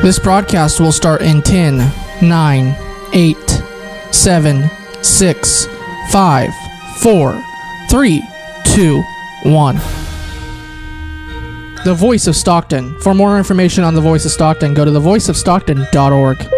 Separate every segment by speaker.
Speaker 1: This broadcast will start in 10, 9, 8, 7, 6, 5, 4, 3, 2, 1. The Voice of Stockton. For more information on The Voice of Stockton, go to thevoiceofstockton.org.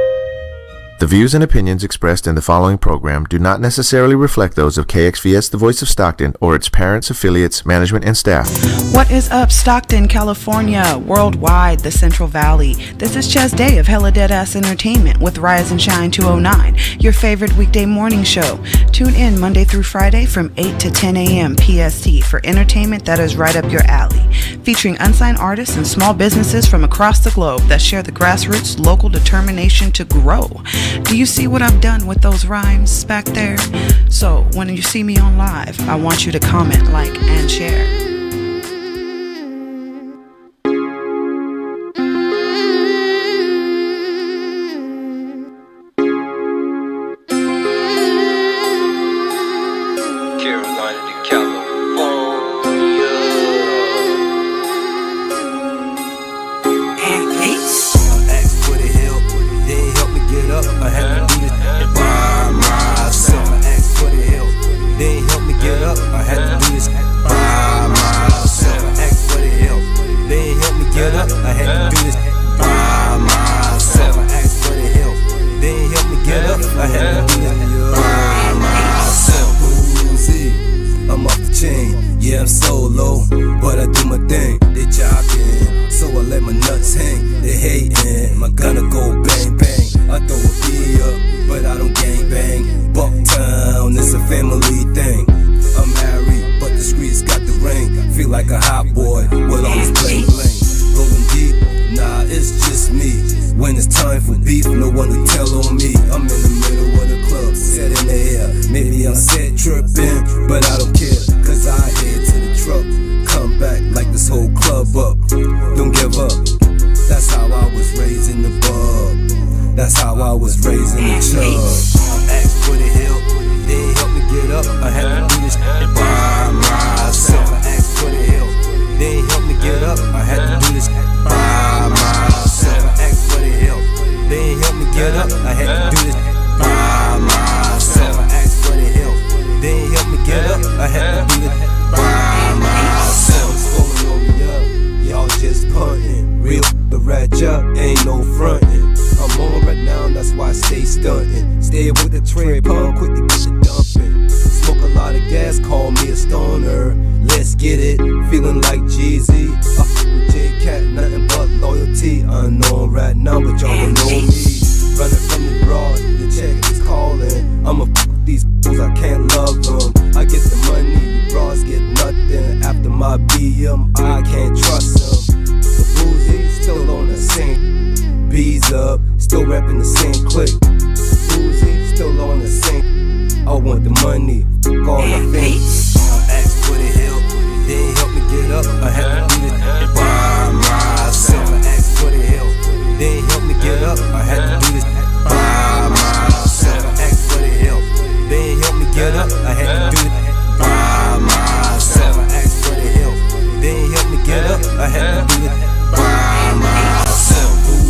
Speaker 2: The views and opinions expressed in the following program do not necessarily reflect those of KXVS, The Voice of Stockton, or its parents, affiliates, management, and staff.
Speaker 3: What is up, Stockton, California, worldwide, the Central Valley? This is Chaz Day of Hella Deadass Entertainment with Rise and Shine 209, your favorite weekday morning show. Tune in Monday through Friday from 8 to 10 a.m. PST for entertainment that is right up your alley, featuring unsigned artists and small businesses from across the globe that share the grassroots local determination to grow. Do you see what I've done with those rhymes back there? So when you see me on live, I want you to comment, like, and share.
Speaker 4: Yeah, I'm so low, but I do my thing. They jogging, so I let my nuts hang. They hating, my gunna go bang bang. I throw a B up, but I don't gang bang. Bucktown, it's a family thing. I'm married, but the streets got the ring. Feel like a hot boy with all this bling bling. Rolling deep, nah, it's just me. When it's time for beef, no one to tell on me. I'm in the middle of the club, set in the air. Maybe I'm set tripping, but I don't care. Cause I head to the truck, come back like this whole club up. Don't give up, that's how I was raised in the bug. That's how I was raised in the chug. I asked for the help, they ain't help me get up. I had to do this by myself. I asked for the help, they ain't help me get up. I had to do this by myself. I asked for the help, they ain't help me get up. I had to do this by myself. I asked for the help, they ain't help me get up. I had to do this by myself. Pulling on me up, y'all just puntin'. Real the ratchet, ain't no frontin'. I'm on right now, that's why I stay stuntin'. Stay with the tray pump, quick to get the dumpin'. Smoke a lot of gas, call me a stoner. Let's get it, feeling like Jeezy. With J-Cat, nothing but loyalty. Unknown right now, but y'all don't know me. Running from the broad, the check is calling. I'ma f these fools, I can't love them. I get the money, you bras get nothing. After my BM, I can't trust them. The boozy still on the same. Bees up, still rapping the same click. Boozy still on the same. I want the money, fuck all I think. I asked for the help, they ain't help me get up. I had to do this by myself. I asked for the help, they ain't help me get up. I had to do this by myself. I asked for the help, they ain't help me get up. I had to do this by myself. I asked for the help, they ain't help me get up. I had to do this by myself. Ooh,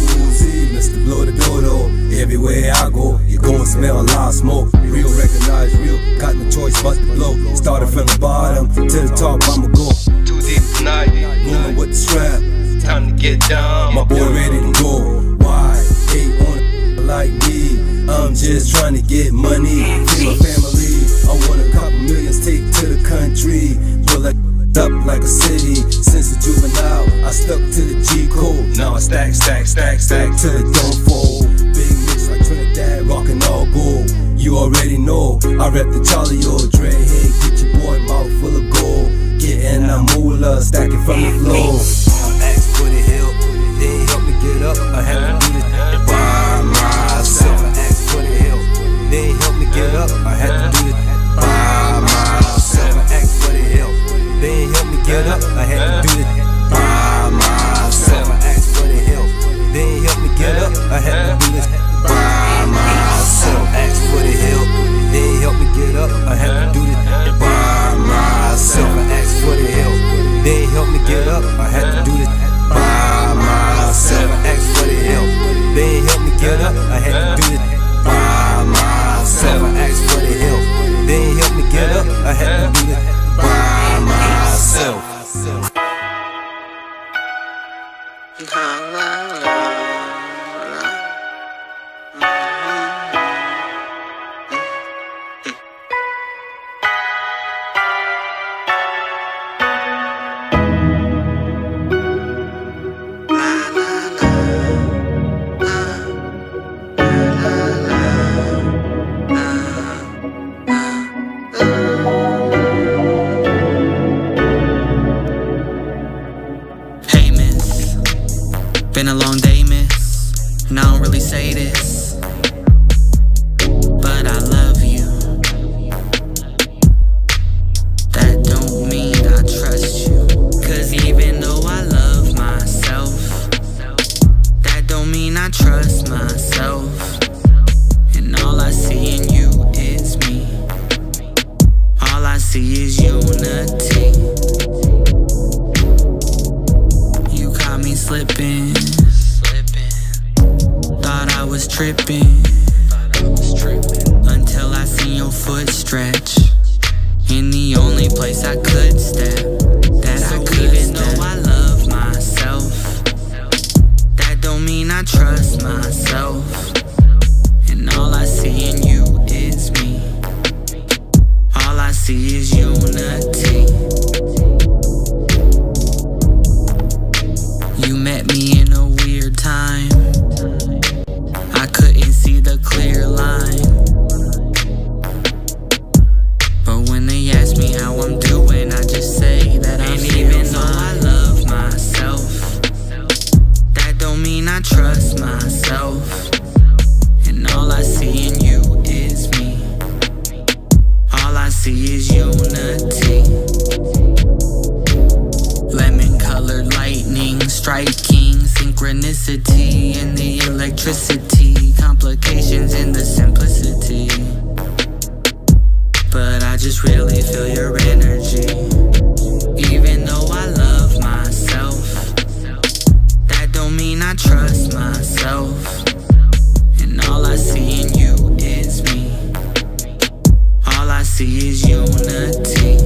Speaker 4: Mr. Blow the Dodo, everywhere I go, you gon' smell a lot of smoke. Real, recognize real, got no choice but to blow. Started from the bottom to the top, I'ma go. Too deep tonight, moving with the strap. Time to get down, my boy ready to go. Why hate on a like me? I'm just trying to get money, feed my family. I want a couple millions, take to the country. Feel like up like a city. Since the juvenile, I stuck to the G code. Now I stack till it don't fold. Big mix like Trinidad, rockin' all gold. You already know, I rep the Charlie old Dre. Hey, get your boy mouth full of gold. Getting a moolah, stacking from the floor. I asked for the help, they ain't help me get up. I had to do this by myself. I asked for the help, they ain't help me get up. I had to do this by myself. I asked for the help, they ain't help me get up. I had to do this by myself. I asked for the help, they ain't help me get up. I had to do this by myself. I asked for the help, they ain't help me get up. I had to do this by myself. I asked for the help, they ain't help me get up. I had to do this by myself. I asked for the help,
Speaker 5: Been a long day, miss, and I don't really say this, but I love you. That don't mean I trust you, 'cause even though I love myself, that don't mean I trust myself. And all I see in you is me. All I see is unity. You caught me slipping. Thought I was tripping, until I seen your foot stretch in the only place I could step, that I could even step. Though I love myself, that don't mean I trust myself. And all I see in you is me. All I see is unity. You met me in a weird time. I couldn't see the clear line, but when they ask me how I'm doing, I just say that I'm fine. Even though I love myself, that don't mean I trust myself. And all I see in you is me. All I see is unity. Lemon-colored lightning striking, synchronicity in the electricity, complications in the simplicity. But I just really feel your energy. Even though I love myself, that don't mean I trust myself. And all I see in you is me. All I see is unity.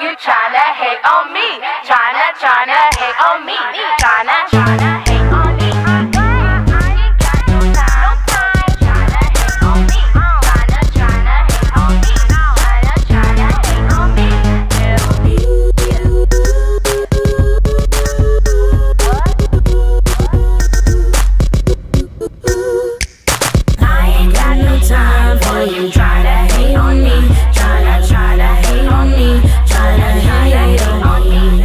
Speaker 6: you tryna hate on me. Tryna hate on me. Tryna hate on me. I ain't got no time. Tryna hate on me. Tryna hate on me. Tryna hate on me. I ain't got no time for you. Tryna hate on me. Tryna hate on me. Tryna hate on me.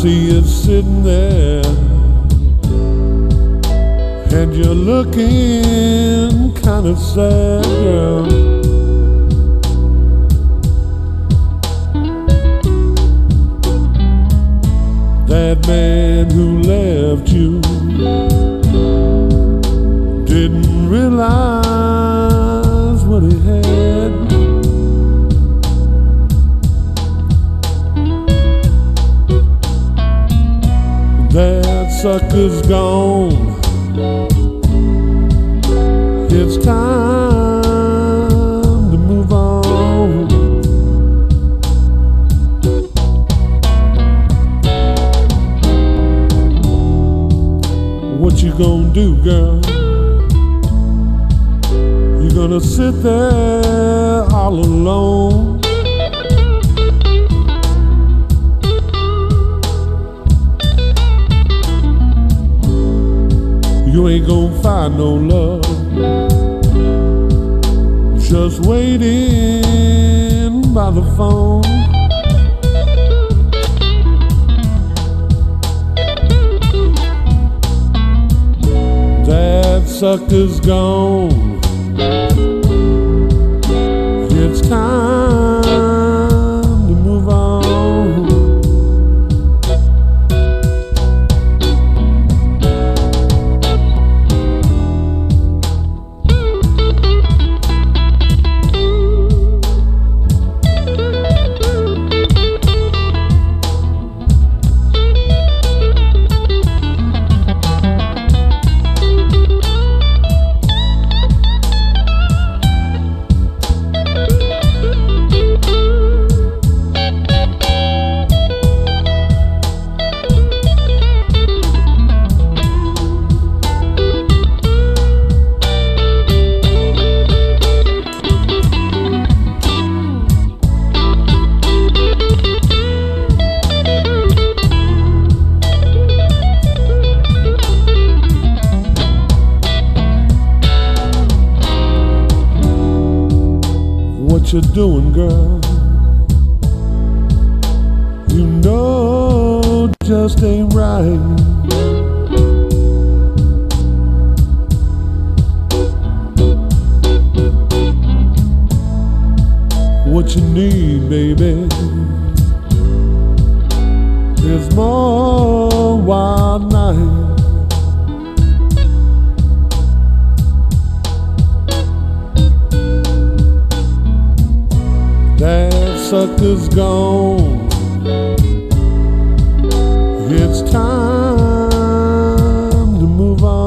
Speaker 7: see you sitting there, and you're looking kind of sad, girl. That man who left you didn't realize what he had. That sucker's gone. It's time to move on. What you gonna do, girl? You gonna sit there all alone? You ain't gonna find no love, just waiting by the phone. That sucker's gone. It's time to move on. What you doing, girl? You know just ain't right. What you need, baby, is more wild night. That sucker's gone. It's time to move on.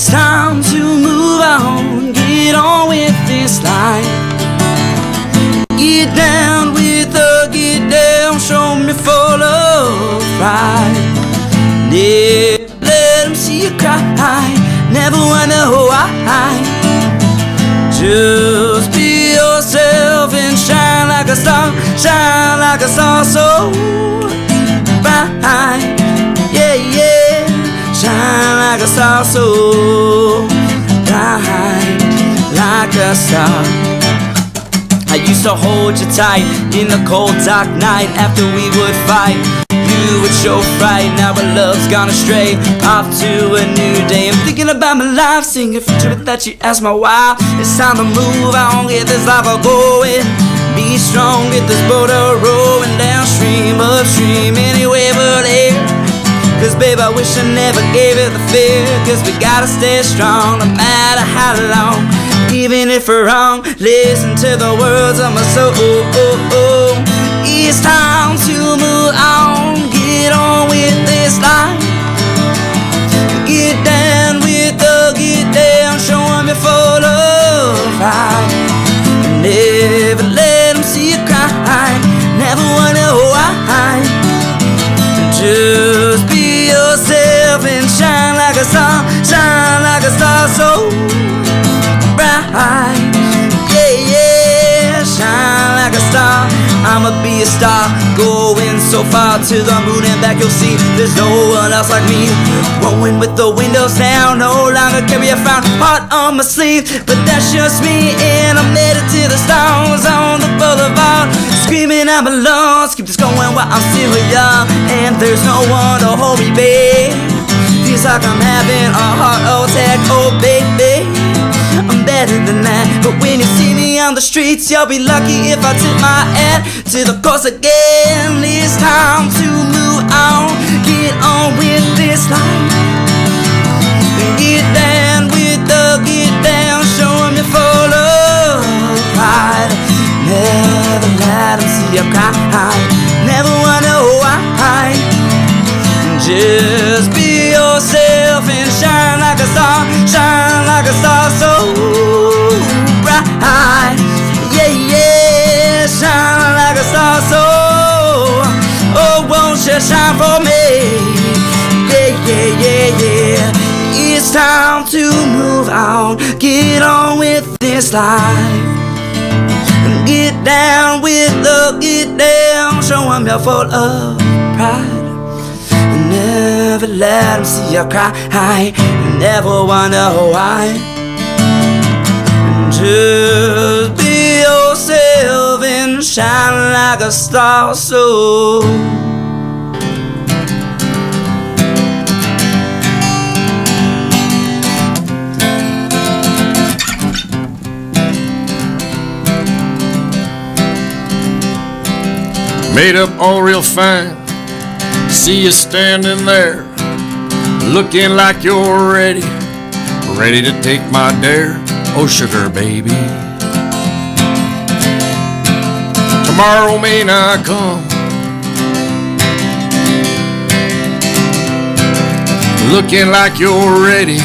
Speaker 5: It's time to move on, get on with this life. Get down with the get down, show me full of pride. Never let them see you cry, never wonder why. Just be yourself and shine like a star, so bright. Yeah, yeah, shine like a star, so bright, like a star. I used to hold you tight in the cold dark night. After we would fight, you would show fright. Now our love's gone astray, off to a new day. I'm thinking about my life, singing for truth that you ask my why. It's time to move on, get this life a going. Be strong, get this boat a rowing downstream, upstream, anywhere but air. Cause babe, I wish I never gave it the fear. Cause we gotta stay strong, no matter how long. Even if we're wrong, listen to the words of my soul. It's time to move on, get on with this life. Get down with the get down, show them you're full of pride. Never let them see you cry, never wonder why. Just be yourself and shine like a star, so bright. Yeah, yeah, shine like a star. I'ma be a star, going so far to the moon and back. You'll see there's no one else like me. Rolling with the windows down, no longer carry a frown, heart on my sleeve. But that's just me, and I'm headed to the stars on the boulevard, screaming I'm alone. Keep this going while I'm still young, and there's no one to hold me back. Feels like I'm having a heart attack, oh baby. I'm better than that, but when you see me on the streets, you'll be lucky if I tip my hat to the course again. It's time to move on, get on with this life. Get down with the get down, show them you're full of pride. Never let them see you cry, never wonder why. Just be yourself and shine like a star, so bright. Yeah, yeah, shine like a star, so. Oh, won't you shine for me? Yeah, yeah, yeah, yeah. It's time to move on, get on with this life. Get down with the get down, show them you're full of pride. Never let them see you cry, never wonder why. Just be yourself and shine like a star, so.
Speaker 8: Made up all real fine, see you standing there, looking like you're ready to take my dare. Oh sugar baby, tomorrow may not come, looking like you're ready,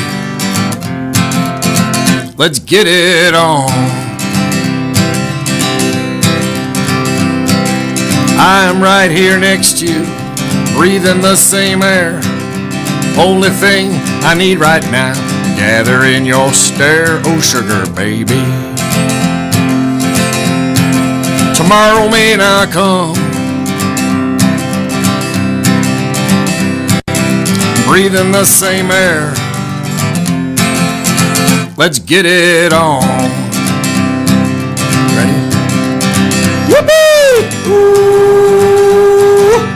Speaker 8: let's get it on. I'm right here next to you, breathing the same air. Only thing I need right now, gather in your stare. Oh sugar baby, tomorrow may not come, breathing the same air, let's get it on. Ready? Whoopee! Ooh,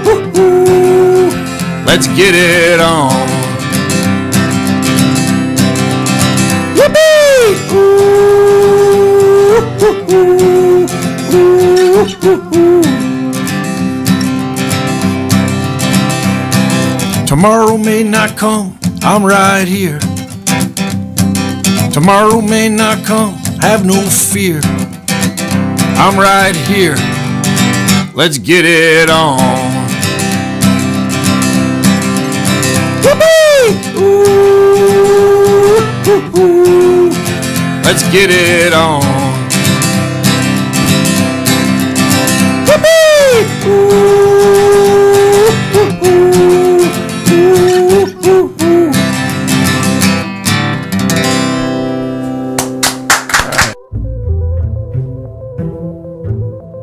Speaker 8: ooh, ooh. Let's get it on. Whoopee! Ooh, ooh, ooh, ooh, ooh. Tomorrow may not come, I'm right here. Tomorrow may not come, have no fear. I'm right here, let's get it on. Whoopee! Ooh, Let's get it on.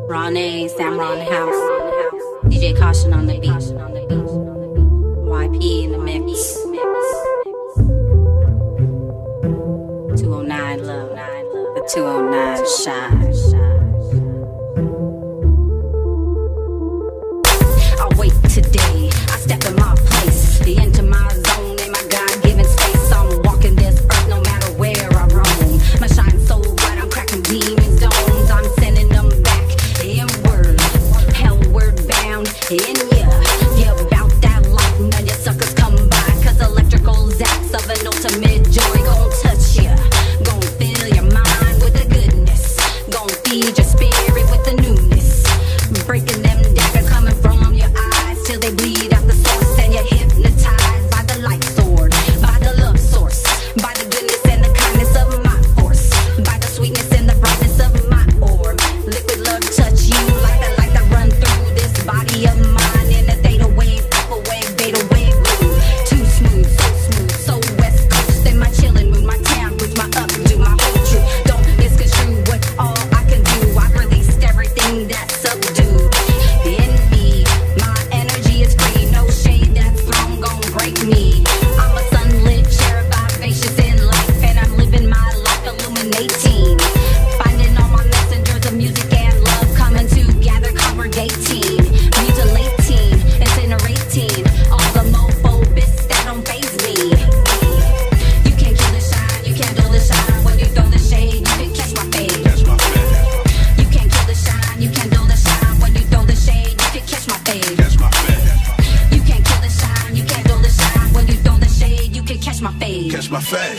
Speaker 9: Ron A, Sam Ron House, DJ Caution on the beat, YP in the mix. 209 love, the 209 shine. I wait today, I step in my place, into my zone, in my God-given space. I'm walking this earth no matter where I roam. My shine so bright, I'm cracking demons' domes. I'm sending them back inward, hellward bound in ya. Yeah, about that life, none of your suckers come by, cause electrical zaps of an ultimate joy gon' touch ya, gon' fill your mind with the goodness, gon' feed your spirit with the newness, breaking them daggers coming from your eyes till they bleed out the source, and you're hypnotized by the light sword, by the love source, by the goodness and the kindness of my force, by the sweetness and the brightness of my orb. Liquid love touch you like the light that run through this body of mine in a theta wave, alpha wave, beta wave groove. Too smooth, so west coast in my chillin' mood, my town roots, my updo, my whole truth. Don't misconstrue what all I can do. I've released everything that's subdued in me. My energy is free, no shade that's thrown gon' break me. I'm a sunlit cherub, vivacious in life, and I'm living my life illuminating. Finding all my messengers of music and love coming together, congregating, mutilating, incinerating all the mofo bits that don't faze me. You can't kill the shine, you can't dull the shine. When you throw the shade, you can catch my fade. You can't kill the shine, you can't dull the shine. When you throw the shade, you can catch my fade. You can't kill the shine, you can't dull the shine. When you throw the shade, you can catch my fade.
Speaker 10: Catch my fade.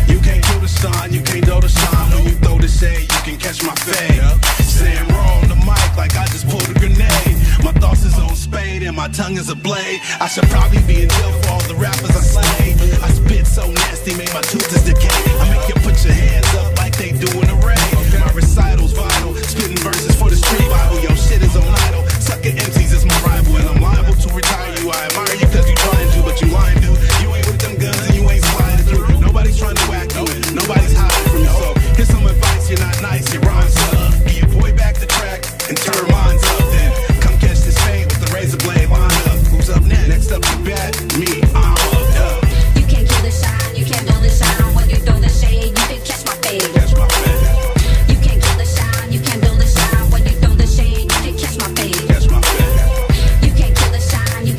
Speaker 10: You can't kill the sun, you can't dull the shine. When you throw the shade, you can catch my fade. Saying raw on the mic like I just pulled a grenade. My thoughts is on spade and my tongue is a blade. I should probably be in jail for all the rappers I slay. I spit so nasty, make my tooth decay. I make you put your hands up like they do in a raid. My recital's vital, spitting verses for the street Bible. Yo, shit is on idle. Sucking MCs is my rival, and I'm liable to retire you. I admire you cause you trying to, but you lying, dude. You ain't with them guns and you ain't sliding through. Nobody's trying to whack you, nobody's hiding from you. So here's some advice, you're not nice, your rhymes up. Get your boy back the track and turn minds up. Then come catch this fade with the razor blade line up. Who's up next? Next up to bat, me, I'm up.
Speaker 9: You can't kill the shine, you can't dull the shine. When you throw the shade, you can catch my fade. You can't kill the shine, you can't dull the shine. When you throw the shade, you can catch my fade. You can't kill the shine, you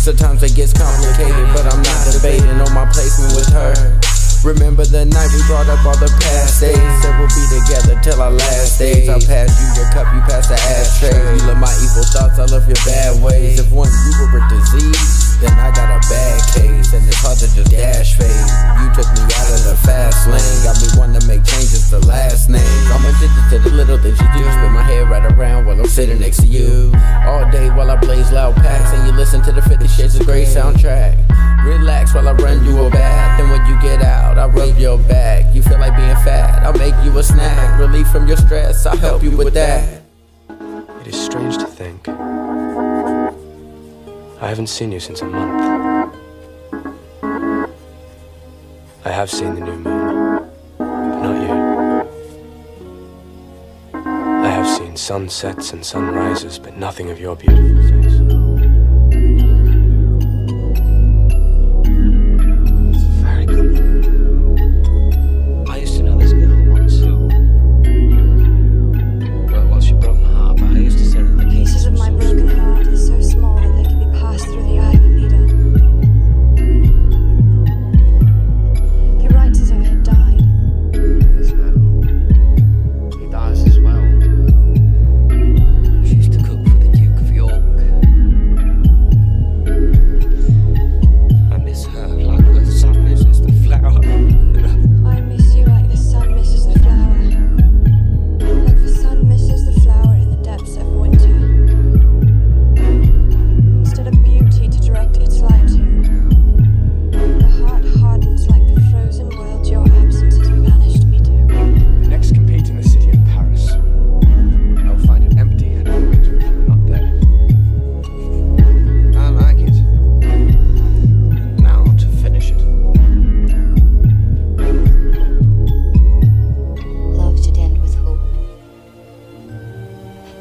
Speaker 11: Sometimes it gets complicated, but I'm not debating on my placement with her. Remember the night we brought up all the past days. Said we'll be together till our last days. I'll pass you your cup, you pass the ashtray. You love my evil thoughts, I love your bad ways. If one you were a disease, then I got a bad case, and it's hard to just dash fade. You took me out of the fast lane, got me wanting to make changes to last name. I'm addicted to the little things you do. Spin my head right around while I'm sitting next to you. All day while I blaze loud packs, and you listen to the 50 Shades of Grey soundtrack. Relax while I run you a bath, and when you get out, I'll rub your back. You feel like being fat, I'll make you a snack. Relief from your stress, I'll help you with that.
Speaker 12: It is strange to think I haven't seen you since a month. I have seen the new moon, but not you. I have seen sunsets and sunrises, but nothing of your beautiful face.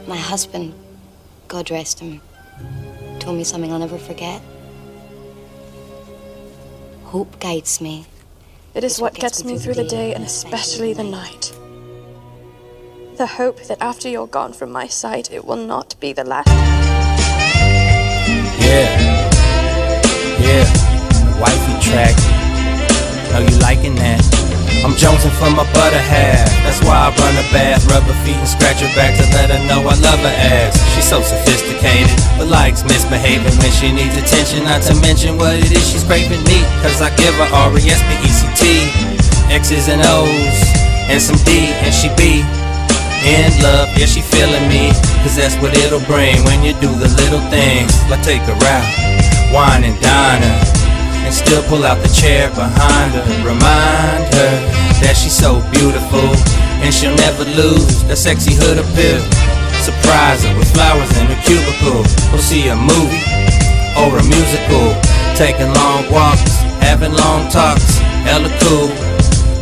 Speaker 13: My husband, God rest him, told me something I'll never forget. Hope guides me.
Speaker 14: It is what gets me through the day and especially the night. The hope that after you're gone from my sight, it will not be the last.
Speaker 15: Yeah, the wifey track. Know you liking that? I'm jonesing for my butter half. That's why I run a bath, rub her feet and scratch her back to let her know I love her ass. She's so sophisticated, but likes misbehaving when she needs attention. Not to mention what it is she's craving me, cause I give her R-E-S-P-E-C-T, X's and O's, and some D, and she be in love, yeah she feeling me, cause that's what it'll bring when you do the little things, like take her out, wine and dine her, and still pull out the chair behind her, remind beautiful, and she'll never lose that sexy hood appeal. Surprise her with flowers in her cubicle. We'll see a movie or a musical, taking long walks, having long talks, hella cool.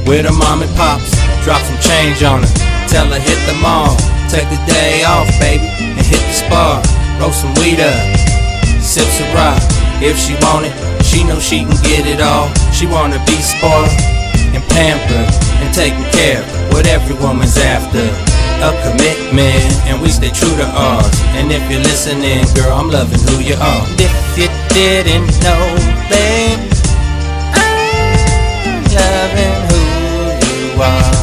Speaker 15: With her mom and pops, drop some change on her, tell her hit the mall, take the day off, baby, and hit the spa. Roll some weed up, sip some rock. If she want it, she know she can get it all. She wanna be spoiled and pampered and taken care of, what every woman's after. A commitment, and we stay true to ours. And if you're listening, girl, I'm loving who you are. If you didn't know, babe, I'm loving who you are,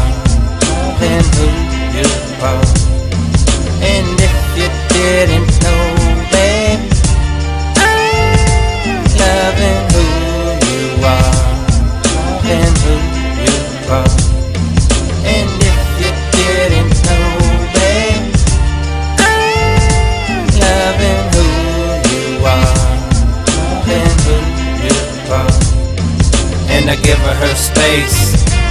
Speaker 15: loving who you are. And if you didn't know, babe, I'm loving who you are, loving who you are. And if you didn't know, babe, I'm loving who you are, loving who you are. And I give her space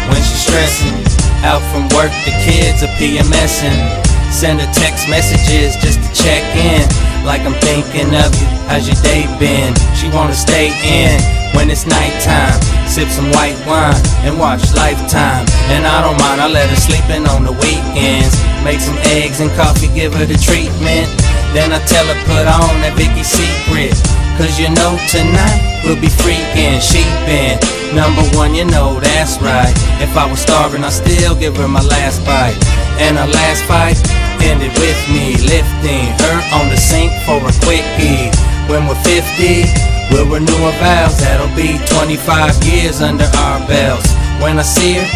Speaker 15: when she's stressing, out from work, the kids are PMSing. Send her text messages just to check in, like I'm thinking of you, how's your day been? She wanna stay in when it's nighttime, sip some white wine and watch Lifetime. And I don't mind, I let her sleep in on the weekends, make some eggs and coffee, give her the treatment. Then I tell her put on that Vicky's Secret, cause you know tonight we'll be freaking. She been #1, you know that's right. If I was starving, I'd still give her my last bite. And our last fight ended with me lifting her on the sink for a quickie. When we're 50, we'll renew our vows. That'll be 25 years under our belts. When I see her,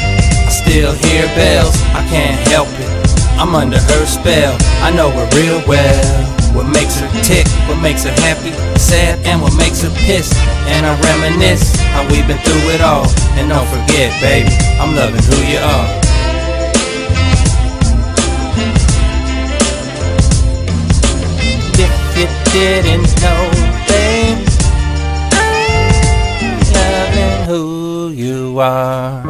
Speaker 15: I still hear bells. I can't help it, I'm under her spell. I know her real well, what makes her tick, what makes her happy, sad, and what makes her pissed. And I reminisce how we've been through it all. And don't forget, baby, I'm loving who you are. If you didn't know, babe, I'm loving who you are.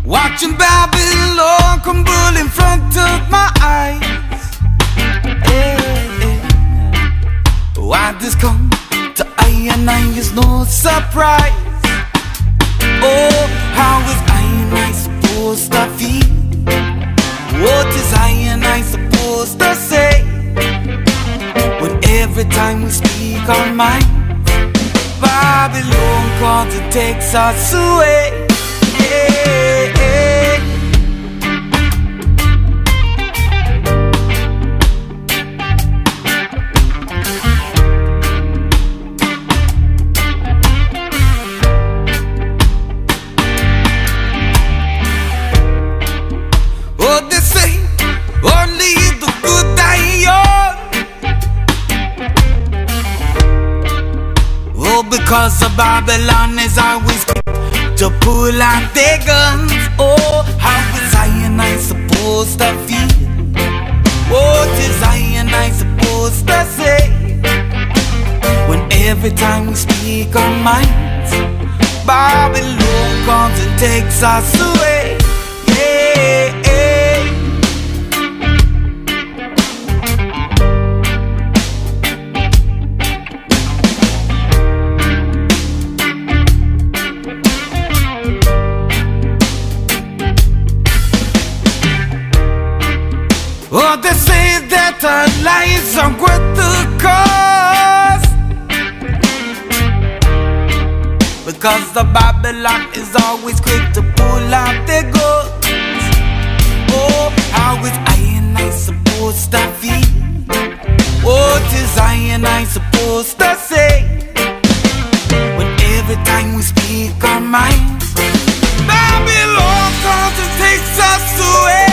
Speaker 16: Watching Babylon crumble in front of my eyes. Why this come to I and I is no surprise. Oh, how is I and I supposed to feel? What is I and I supposed to say? When every time we speak our minds, Babylon comes and takes us away. Oh, they say only the good die young. Oh, because of Babylon is always to pull out their guns. Oh, how is I and I supposed to feel? What is I and I supposed to say? When every time we speak our minds, Babylon comes and takes us away. Oh, they say that our lives are worth the cost, because the Babylon is always quick to pull out their guns. Oh, how is I supposed to feel? What is I supposed to say? When every time we speak our minds, Babylon comes and takes us away.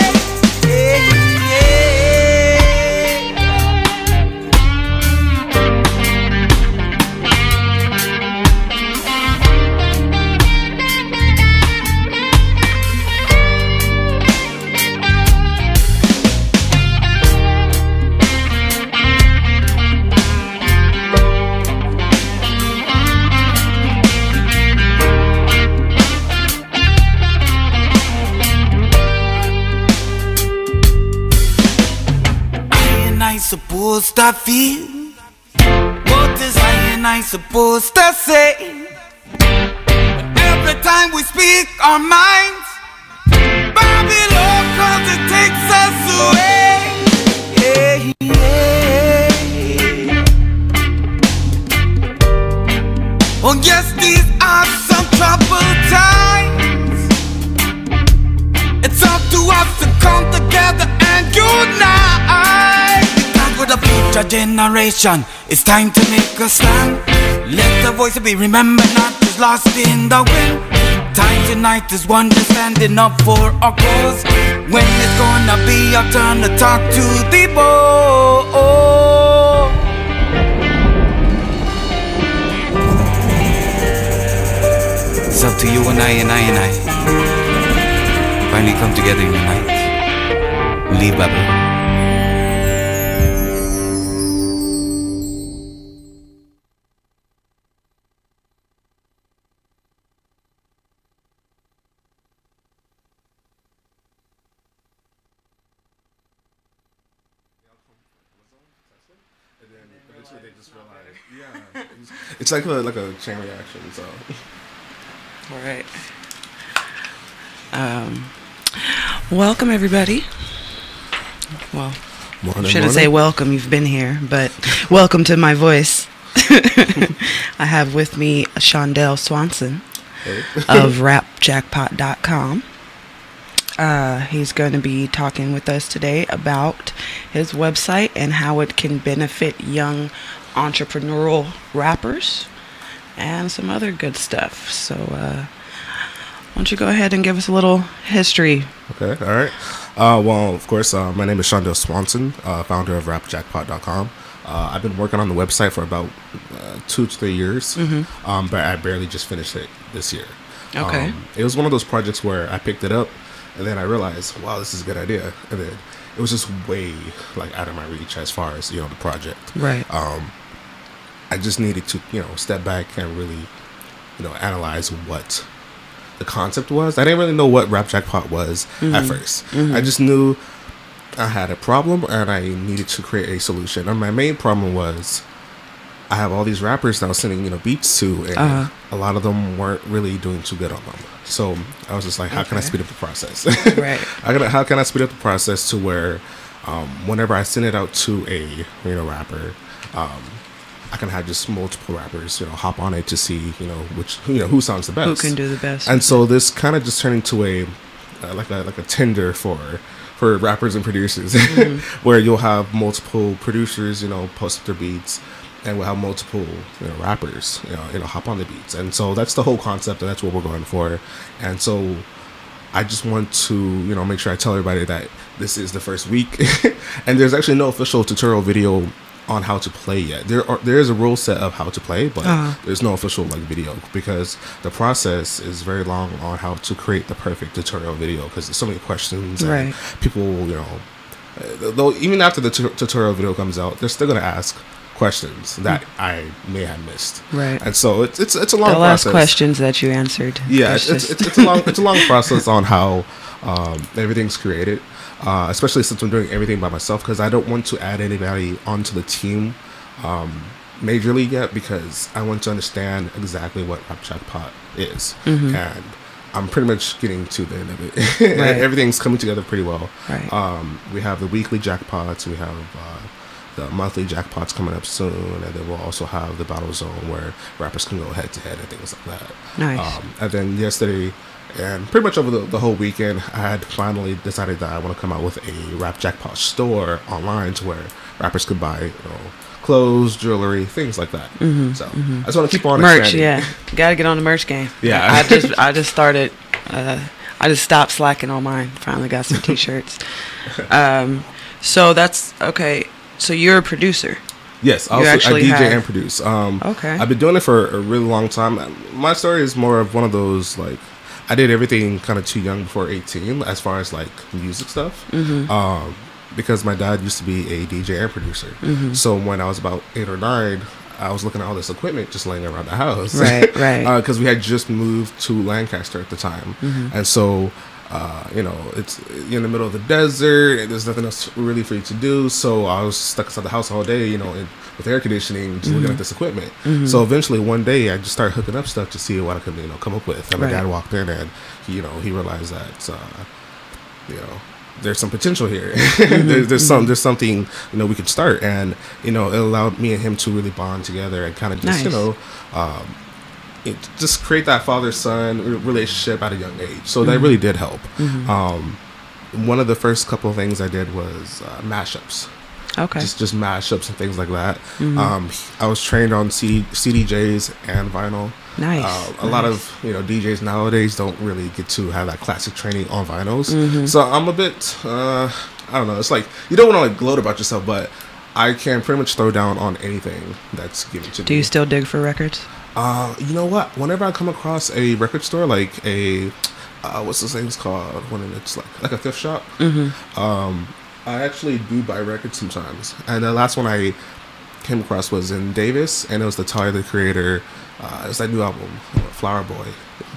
Speaker 16: Supposed to feel? What is I supposed to say? Every time we speak our minds, Babylon comes and takes us away. Yeah, yeah. Oh yes, these are some troubled times. It's up to us to come together and unite. For the future generation, it's time to make a stand. Let the voice be remembered, not just lost in the wind. Time tonight is one to standing up for our cause. When it's gonna be our turn to talk to the board. It's up to you and I. Finally come together in the night. Leave Babylon.
Speaker 17: It's like a chain reaction. So,
Speaker 3: all right. Welcome everybody. Well, shouldn't say welcome. You've been here, but welcome to my voice. I have with me Shondell Swanson of RapJackpot.com. He's going to be talking with us today about his website and how it can benefit young entrepreneurial rappers and some other good stuff. So why don't you go ahead and give us a little history?
Speaker 17: Okay, all right. Well, of course, my name is Shondell Swanson, founder of RapJackpot.com. I've been working on the website for about 2 to 3 years, but I barely just finished it this year.
Speaker 3: Okay.
Speaker 17: It was one of those projects where I picked it up and then I realized, wow, this is a good idea. And then it was just way out of my reach as far as, the project.
Speaker 3: Right.
Speaker 17: I just needed to, step back and really, analyze what the concept was. I didn't really know what Rap Jackpot was at first. I just knew I had a problem and I needed to create a solution. And my main problem was I have all these rappers that I was sending, beats to, and a lot of them weren't really doing too good on them. So I was just like, how can I speed up the process?
Speaker 3: Right.
Speaker 17: How can I speed up the process to where whenever I send it out to a rapper, I can have just multiple rappers, hop on it to see, which, who sounds the best,
Speaker 3: who can do the best.
Speaker 17: And so this kind of just turned into a like a Tinder for rappers and producers, where you'll have multiple producers, post up their beats, and we'll have multiple rappers, hop on the beats. And so that's the whole concept, and that's what we're going for. And so I just want to make sure I tell everybody that this is the first week, and there's actually no official tutorial video on how to play yet. There is a rule set of how to play, but there's no official video, because the process is very long on how to create the perfect tutorial video, because there's so many questions, and people though even after the tutorial video comes out, they're still going to ask questions that I may have missed.
Speaker 3: Right.
Speaker 17: And so it's a long
Speaker 3: the last
Speaker 17: process.
Speaker 3: questions that you answered.
Speaker 17: Yeah, it's a long process on how everything's created. Especially since I'm doing everything by myself, because I don't want to add anybody onto the team majorly yet, because I want to understand exactly what Rap Jackpot is. And I'm pretty much getting to the end of it.
Speaker 3: Right.
Speaker 17: Everything's coming together pretty well.
Speaker 3: Right.
Speaker 17: We have the weekly jackpots. We have the monthly jackpots coming up soon, and then we'll also have the battle zone where rappers can go head to head and things like that.
Speaker 3: Nice.
Speaker 17: And then yesterday, and pretty much over the whole weekend, I had finally decided that I want to come out with a rap jackpot store online to where rappers could buy, clothes, jewelry, things like that. So I just want to keep on
Speaker 3: merch.
Speaker 17: expanding.
Speaker 3: Yeah, got to get on the merch game.
Speaker 17: Yeah.
Speaker 3: I just started. I just stopped slacking on mine. Finally got some T-shirts. So that's okay. So you're a producer.
Speaker 17: Yes, I DJ and produce.
Speaker 3: Okay.
Speaker 17: I've been doing it for a really long time. My story is more of one of those, like, I did everything kind of too young before 18 as far as like music stuff. Because my dad used to be a DJ and producer. So when I was about 8 or 9, I was looking at all this equipment just laying around the house.
Speaker 3: Right.
Speaker 17: Because we had just moved to Lancaster at the time. And so it's you're in the middle of the desert and there's nothing else really for you to do, so I was stuck inside the house all day, with air conditioning, just looking at this equipment. So eventually one day I just started hooking up stuff to see what I could come up with, and my dad walked in and he realized that there's some potential here. There's something we could start, and it allowed me and him to really bond together and kind of just just create that father-son relationship at a young age. So that really did help. One of the first couple of things I did was mashups.
Speaker 3: Okay.
Speaker 17: Just mashups and things like that. I was trained on CDJs and vinyl.
Speaker 3: Nice.
Speaker 17: A lot of DJs nowadays don't really get to have that classic training on vinyls. So I'm a bit I don't know. It's like you don't want to gloat about yourself, but I can pretty much throw down on anything that's given to me.
Speaker 3: Do you still dig for records?
Speaker 17: You know what? Whenever I come across a record store, like a what's the things called when it's like a thrift shop, I actually do buy records sometimes. And the last one I came across was in Davis, and it was the Tyler the Creator. It's that new album, Flower Boy.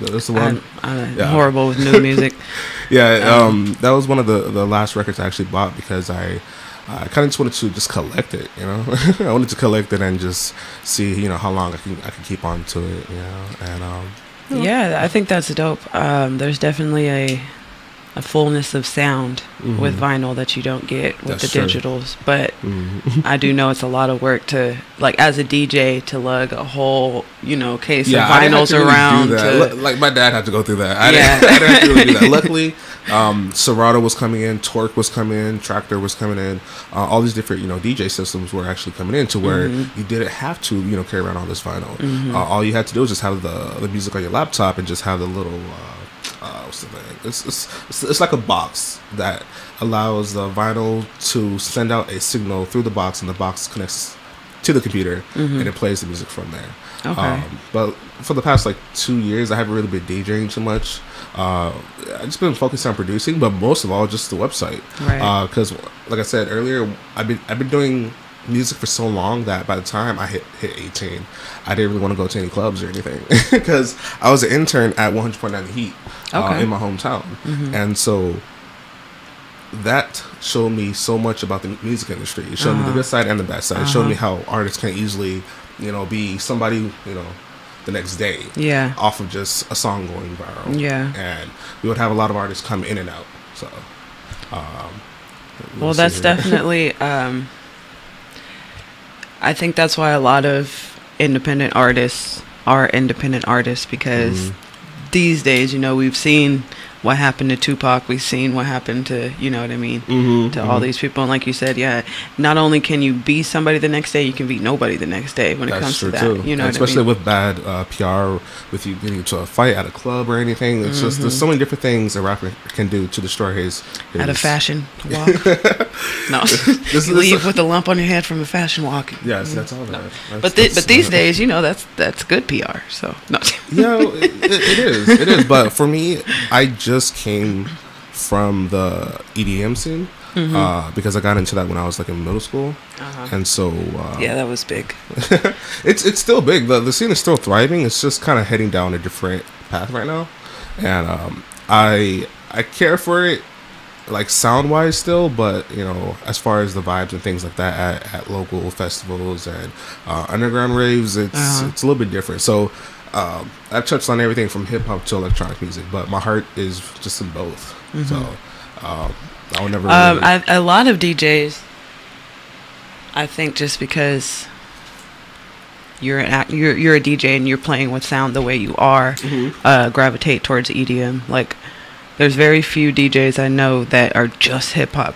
Speaker 17: That's the one.
Speaker 3: I'm horrible with new music.
Speaker 17: That was one of the last records I actually bought because I kind of just wanted to just collect it, I wanted to collect it and just see, how long I can keep on to it, and
Speaker 3: yeah, I think that's dope. There's definitely a fullness of sound with vinyl that you don't get with the digitals, but I do know it's a lot of work to, like, as a DJ, to lug a whole case of vinyls around.
Speaker 17: Like my dad had to go through that. I didn't have to really do that. Luckily, Serato was coming in, Torque was coming in, Tractor was coming in. All these different DJ systems were actually coming in to where you didn't have to carry around all this vinyl. All you had to do was just have the music on your laptop and just have the little what's the thing? It's like a box that allows the vinyl to send out a signal through the box, and the box connects to the computer, and it plays the music from there.
Speaker 3: Okay.
Speaker 17: But for the past 2 years, I haven't really been DJing too much. I've just been focused on producing, but most of all, just the website.
Speaker 3: Right.
Speaker 17: Because, like I said earlier, I've been doing music for so long that by the time I hit 18, I didn't really want to go to any clubs or anything because I was an intern at 100.9 The Heat in my hometown, and so that showed me so much about the music industry. It showed me the good side and the bad side. It showed me how artists can easily be somebody the next day off of just a song going viral. And we would have a lot of artists come in and out. So
Speaker 3: well, that's definitely I think that's why a lot of independent artists are independent artists, because these days, we've seen what happened to Tupac, we've seen what happened to, to all these people. And like you said, not only can you be somebody the next day, you can be nobody the next day when it comes to that.
Speaker 17: Too. Especially
Speaker 3: what I mean?
Speaker 17: With bad PR, with you getting into a fight at a club or anything. It's just, there's so many different things a rapper can do to destroy his
Speaker 3: at a fashion walk. No, you leave with a lump on your head from a fashion walk.
Speaker 17: Yes, that's all that.
Speaker 3: But these days, that's good PR. So no.
Speaker 17: It is. But for me, I just came from the EDM scene because I got into that when I was in middle school, and so
Speaker 3: that was big.
Speaker 17: It's still big. The scene is still thriving. It's just kind of heading down a different path right now, and I care for it, sound wise still, but as far as the vibes and things like that at local festivals and underground raves, it's a little bit different. So I've touched on everything from hip hop to electronic music, but my heart is just in both. So I would never. Really
Speaker 3: A lot of DJs, I think, just because you're a DJ and you're playing with sound the way you are, gravitate towards EDM. Like, there's very few DJs I know that are just hip hop.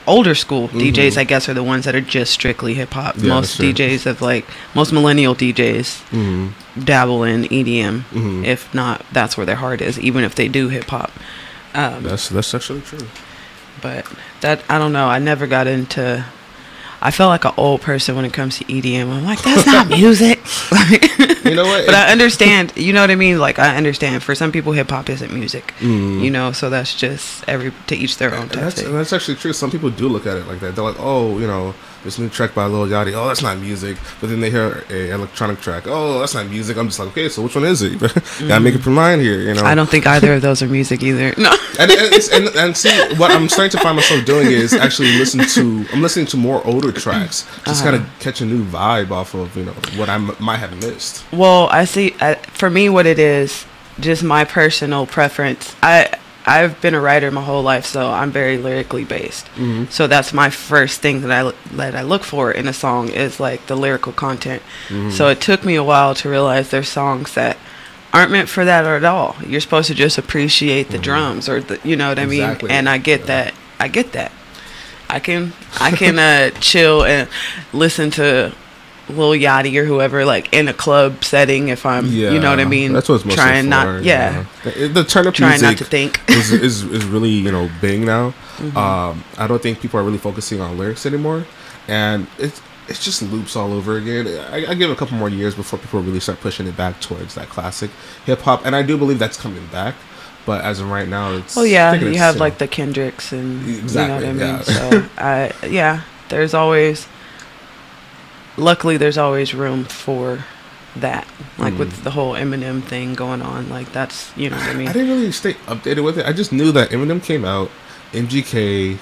Speaker 3: Older school DJs, I guess, are the ones that are just strictly hip hop.
Speaker 17: Yeah,
Speaker 3: most DJs of most millennial DJs dabble in EDM. If not, that's where their heart is. Even if they do hip hop.
Speaker 17: That's actually true.
Speaker 3: But that, I don't know. I never got into. I feel like an old person when it comes to EDM. I'm like, that's not music.
Speaker 17: You know what?
Speaker 3: But I understand. You know what I mean? Like, I understand. For some people, hip hop isn't music. You know, so that's just to each their own.
Speaker 17: That's actually true. Some people do look at it like that. They're like, oh, you know, this new track by Lil Yachty. Oh, that's not music. But then they hear a electronic track. Oh, that's not music. I'm just like, okay, so which one is it? Gotta make up your mind here. You know.
Speaker 3: I don't think either of those are music either. No.
Speaker 17: And see, what I'm starting to find myself doing is actually I'm listening to more older tracks, just kind of catch a new vibe off of, you know, what I might have missed.
Speaker 3: Well, I see. For me, what it is, just my personal preference. I've been a writer my whole life, so I'm very lyrically based. So that's my first thing that I look for in a song is like the lyrical content. So it took me a while to realize there's songs that aren't meant for that at all. You're supposed to just appreciate the drums or the, you know what I mean? And I get that. I can chill and listen to Lil Yachty or whoever, like in a club setting, if I'm, you know what I mean.
Speaker 17: That's what it's mostly
Speaker 3: trying
Speaker 17: for,
Speaker 3: not,
Speaker 17: The turn up
Speaker 3: trying
Speaker 17: music
Speaker 3: not to think
Speaker 17: is really, you know, big now. I don't think people are really focusing on lyrics anymore, and it just loops all over again. I give it a couple more years before people really start pushing it back towards that classic hip hop, and I do believe that's coming back. But as of right now, it's
Speaker 3: you have like the Kendricks and you know what I mean. So there's always. Luckily, there's always room for that. Like with the whole Eminem thing going on, like that's, you know what I mean.
Speaker 17: I didn't really stay updated with it. I just knew that Eminem came out. MGK,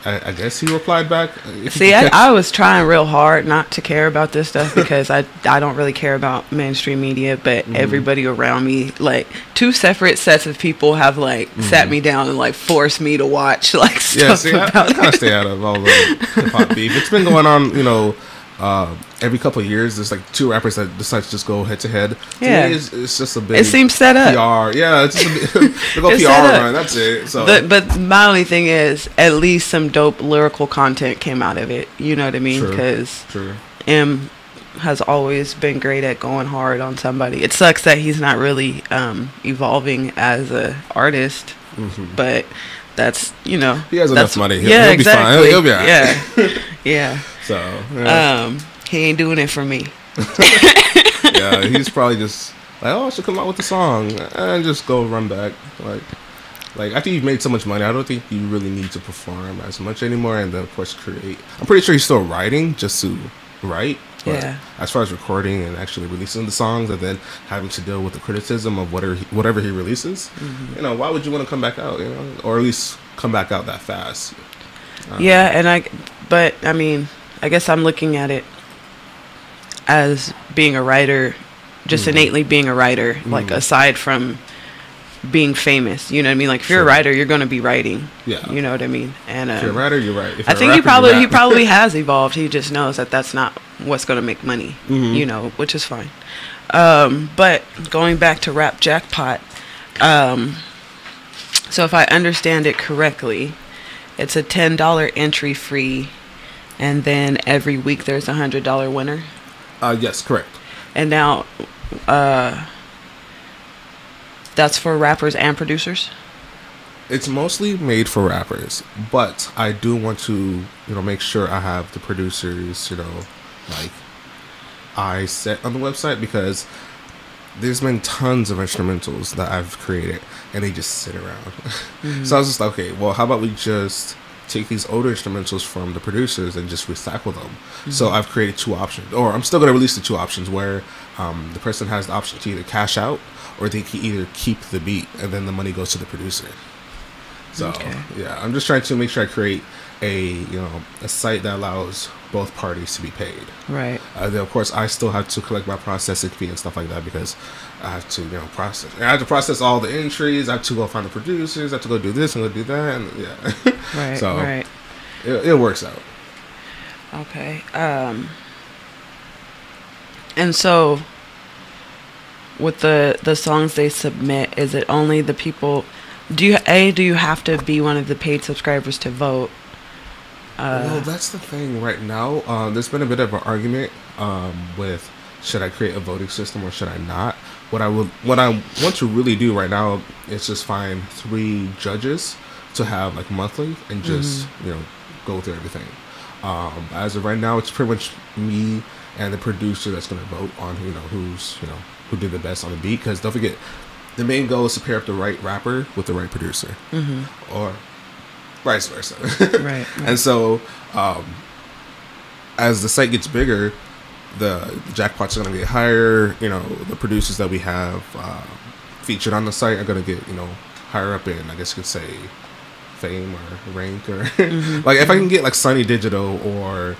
Speaker 17: I guess he replied back.
Speaker 3: See, I was trying real hard not to care about this stuff because I don't really care about mainstream media, but everybody around me, like 2 separate sets of people have like sat me down and like forced me to watch like stuff
Speaker 17: I kind of stay out of all the hip hop beef. It's been going on, you know, every couple of years. There's like 2 rappers that decide to just go head to head.
Speaker 3: Yeah,
Speaker 17: it's just a big.
Speaker 3: It seems set up.
Speaker 17: PR, yeah, it's just a big PR run. That's it. So,
Speaker 3: but my only thing is, at least some dope lyrical content came out of it. You know what I mean? Because M has always been great at going hard on somebody. It sucks that he's not really evolving as a artist, but that's, you know,
Speaker 17: he has enough money.
Speaker 3: He'll
Speaker 17: be fine. He'll be all right.
Speaker 3: Yeah, yeah.
Speaker 17: So
Speaker 3: he ain't doing it for me.
Speaker 17: Yeah, he's probably just like, oh, I should come out with the song and just go run back. Like after you've made so much money, I don't think you really need to perform as much anymore, and then of course create. I'm pretty sure he's still writing just to write. But as far as recording and actually releasing the songs and then having to deal with the criticism of whatever he releases, you know, why would you want to come back out, you know, or at least come back out that fast?
Speaker 3: But I mean, I guess I'm looking at it as being a writer, just innately being a writer, like aside from being famous, you know what I mean? Like if you're a writer, you're going to be writing. Yeah. You know what I mean? And
Speaker 17: if you're a writer, you're right. If
Speaker 3: I think
Speaker 17: rapper,
Speaker 3: he probably has evolved. He just knows that that's not what's going to make money, you know, which is fine. But going back to Rap Jackpot, so if I understand it correctly, it's a $10 entry fee, and then every week there's a $100 winner.
Speaker 17: Yes, correct.
Speaker 3: And now, that's for rappers and producers?
Speaker 17: It's mostly made for rappers, but I do want to, you know, make sure I have the producers, you know, like I set on the website, because there's been tons of instrumentals that I've created and they just sit around. So I was just like, okay, well, how about we just take these older instrumentals from the producers and just recycle them. So I've created 2 options, or I'm still going to release the 2 options where the person has the option to either cash out or they can either keep the beat and then the money goes to the producer. So yeah, I'm just trying to make sure I create a site that allows both parties to be paid.
Speaker 3: Right.
Speaker 17: Then of course, I still have to collect my processing fee and stuff like that because I have to process. I have to process all the entries. I have to go find the producers. I have to go do this and go do that. And yeah.
Speaker 3: Right.
Speaker 17: So
Speaker 3: right.
Speaker 17: It works out.
Speaker 3: Okay. And so with the songs they submit, is it only the people? Do you have to be one of the paid subscribers to vote?
Speaker 17: Well, that's the thing right now. There's been a bit of an argument with should I create a voting system or should I not. What I want to really do right now is just find 3 judges to have like monthly and just go through everything. As of right now, it's pretty much me and the producer that's going to vote on who did the best on the beat. Because don't forget, the main goal is to pair up the right rapper with the right producer, or vice versa.
Speaker 3: Right.
Speaker 17: And so, as the site gets bigger, the jackpots are going to get higher. The producers that we have featured on the site are going to get higher up in, I guess you could say, fame or rank or like if I can get like Sunny Digital or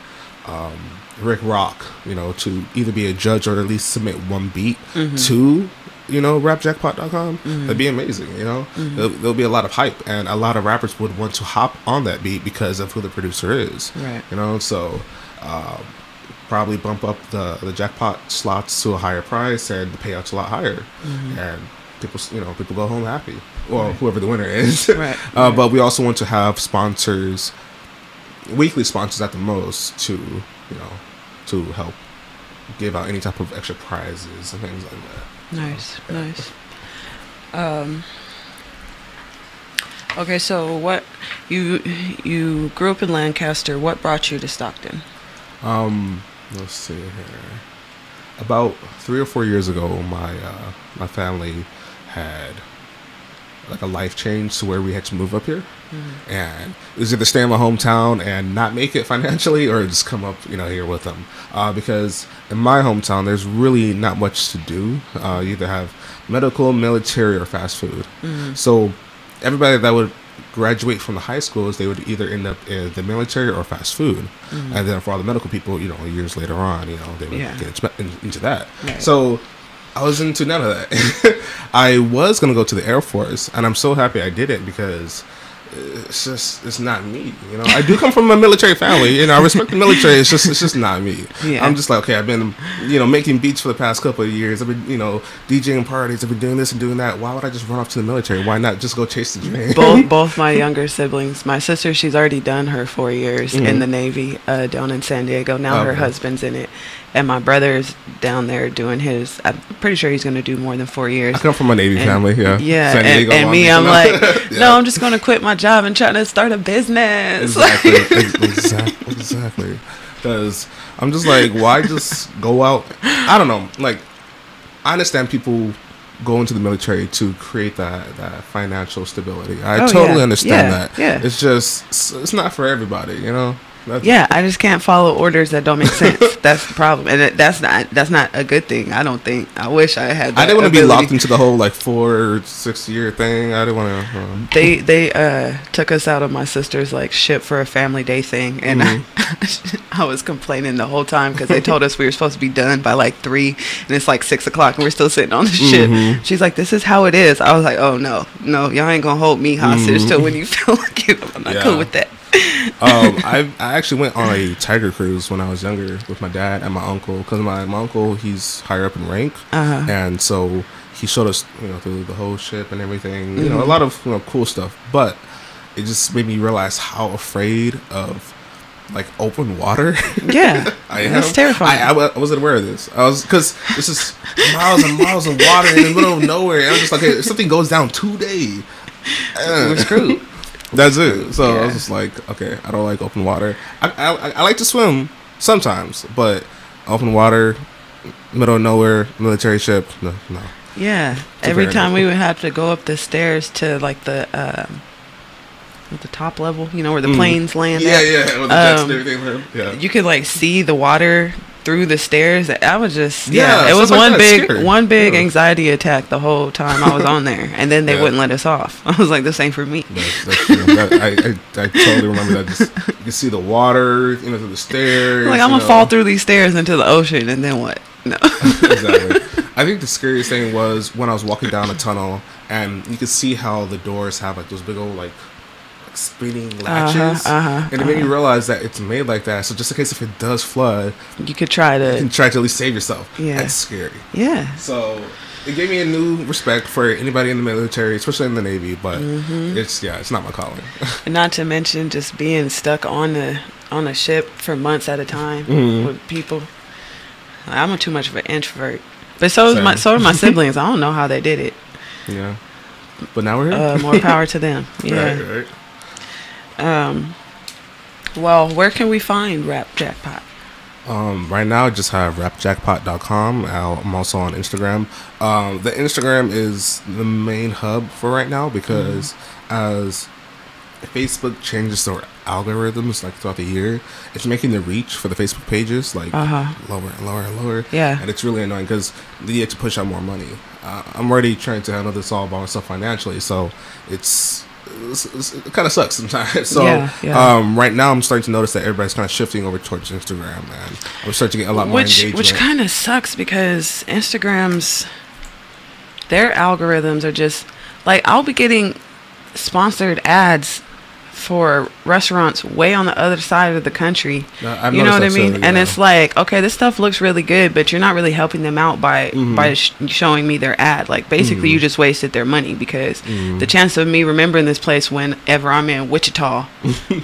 Speaker 17: Rick Rock, to either be a judge or at least submit one beat to rapjackpot.com, that'd be amazing. There'll be a lot of hype and a lot of rappers would want to hop on that beat because of who the producer is.
Speaker 3: Right.
Speaker 17: So probably bump up the jackpot slots to a higher price and the payouts a lot higher, and people go home happy. Well, whoever the winner is.
Speaker 3: Right.
Speaker 17: But we also want to have sponsors, weekly sponsors at the most, to help give out any type of extra prizes and things like that.
Speaker 3: Nice. Okay, so what you grew up in Lancaster. What brought you to Stockton?
Speaker 17: Let's see here. About 3 or 4 years ago, my family had like a life change to where we had to move up here, and it was either stay in my hometown and not make it financially or just come up here with them, because in my hometown there's really not much to do. You either have medical, military, or fast food. So everybody that would graduate from the high schools, they would either end up in the military or fast food, and then for all the medical people, years later on, they would get into that.
Speaker 3: Right.
Speaker 17: So I was into none of that. I was going to go to the Air Force, and I'm so happy I did it because it's not me. I do come from a military family. I respect the military. It's just not me.
Speaker 3: Yeah.
Speaker 17: I'm just like, okay, I've been, making beats for the past couple of years. I've been, DJing parties. I've been doing this and doing that. Why would I just run off to the military? Why not just go chase the dream?
Speaker 3: Both my younger siblings. My sister, she's already done her 4 years in the Navy down in San Diego. Now her husband's in it. And my brother's down there doing his. I'm pretty sure he's going to do more than 4 years.
Speaker 17: I come from a Navy family, yeah.
Speaker 3: Yeah,
Speaker 17: San Diego,
Speaker 3: and me, I'm like, no, I'm just going to quit my job and try to start a business.
Speaker 17: Exactly. Because I'm just like, why just go out? I don't know. Like, I understand people go into the military to create that financial stability. I totally understand that. Yeah. It's just, it's not for everybody,
Speaker 3: Yeah, I just can't follow orders that don't make sense. That's the problem, and that's not a good thing. I don't think. I wish I had.
Speaker 17: I didn't want to be locked into the whole 4 or 6 year thing. I didn't want to.
Speaker 3: They took us out of my sister's ship for a family day thing, and I was complaining the whole time because they told us we were supposed to be done by 3, and it's 6 o'clock, and we're still sitting on the ship. She's like, "This is how it is." I was like, "Oh no, y'all ain't gonna hold me hostage till when you feel like it." I'm not cool with that.
Speaker 17: I actually went on a tiger cruise when I was younger with my dad and my uncle, because my uncle, he's higher up in rank, and so he showed us through the whole ship and everything, a lot of cool stuff, but it just made me realize how afraid of open water
Speaker 3: that's terrifying.
Speaker 17: I wasn't aware of this. Because this is miles and miles of water in the middle of nowhere, and I'm just like, hey, if something goes down today,
Speaker 3: we're screwed.
Speaker 17: That's it. So I was just like, okay, I don't like open water. I like to swim sometimes, but open water, middle of nowhere, military ship, no.
Speaker 3: Yeah. Every time we would have to go up the stairs to the top level, where the planes land.
Speaker 17: Yeah, with the jets and everything. Yeah.
Speaker 3: You could see the water through the stairs. I was just it was
Speaker 17: stuff like
Speaker 3: one big anxiety attack the whole time I was on there, and then they wouldn't let us off. I was like, this ain't for me.
Speaker 17: That's true. I totally remember that. Just you can see the water, through the stairs.
Speaker 3: Like, I'm gonna fall through these stairs into the ocean, and then what? No.
Speaker 17: Exactly. I think the scariest thing was when I was walking down a tunnel, and you could see how the doors have like those big old like spinning latches, and it made me realize that it's made like that. So just in case if it does flood,
Speaker 3: you could try to
Speaker 17: at least save yourself.
Speaker 3: Yeah,
Speaker 17: that's scary.
Speaker 3: Yeah.
Speaker 17: So it gave me a new respect for anybody in the military, especially in the Navy. But it's not my calling.
Speaker 3: And not to mention just being stuck on a ship for months at a time with people. I'm too much of an introvert, but so are my siblings. I don't know how they did it.
Speaker 17: Yeah, but now we're here.
Speaker 3: More power to them. Yeah.
Speaker 17: Right.
Speaker 3: Well, where can we find Rap Jackpot?
Speaker 17: Right now I just have rapjackpot.com. I'm also on Instagram. The Instagram is the main hub for right now because as Facebook changes their algorithms like throughout the year, it's making the reach for the Facebook pages like lower and lower and lower. Yeah, and it's really annoying because you have to push out more money. I'm already trying to handle this all by myself financially, so it kind of sucks sometimes. So right now I'm starting to notice that everybody's kind of shifting over towards Instagram, and I'm starting to get a lot more engagement.
Speaker 3: Which kind of sucks because Instagram's their algorithms are just like, I'll be getting sponsored ads for restaurants way on the other side of the country. You know what I mean? And it's like, okay, this stuff looks really good, but you're not really helping them out by showing me their ad. Like, basically you just wasted their money, because the chance of me remembering this place whenever I'm in Wichita,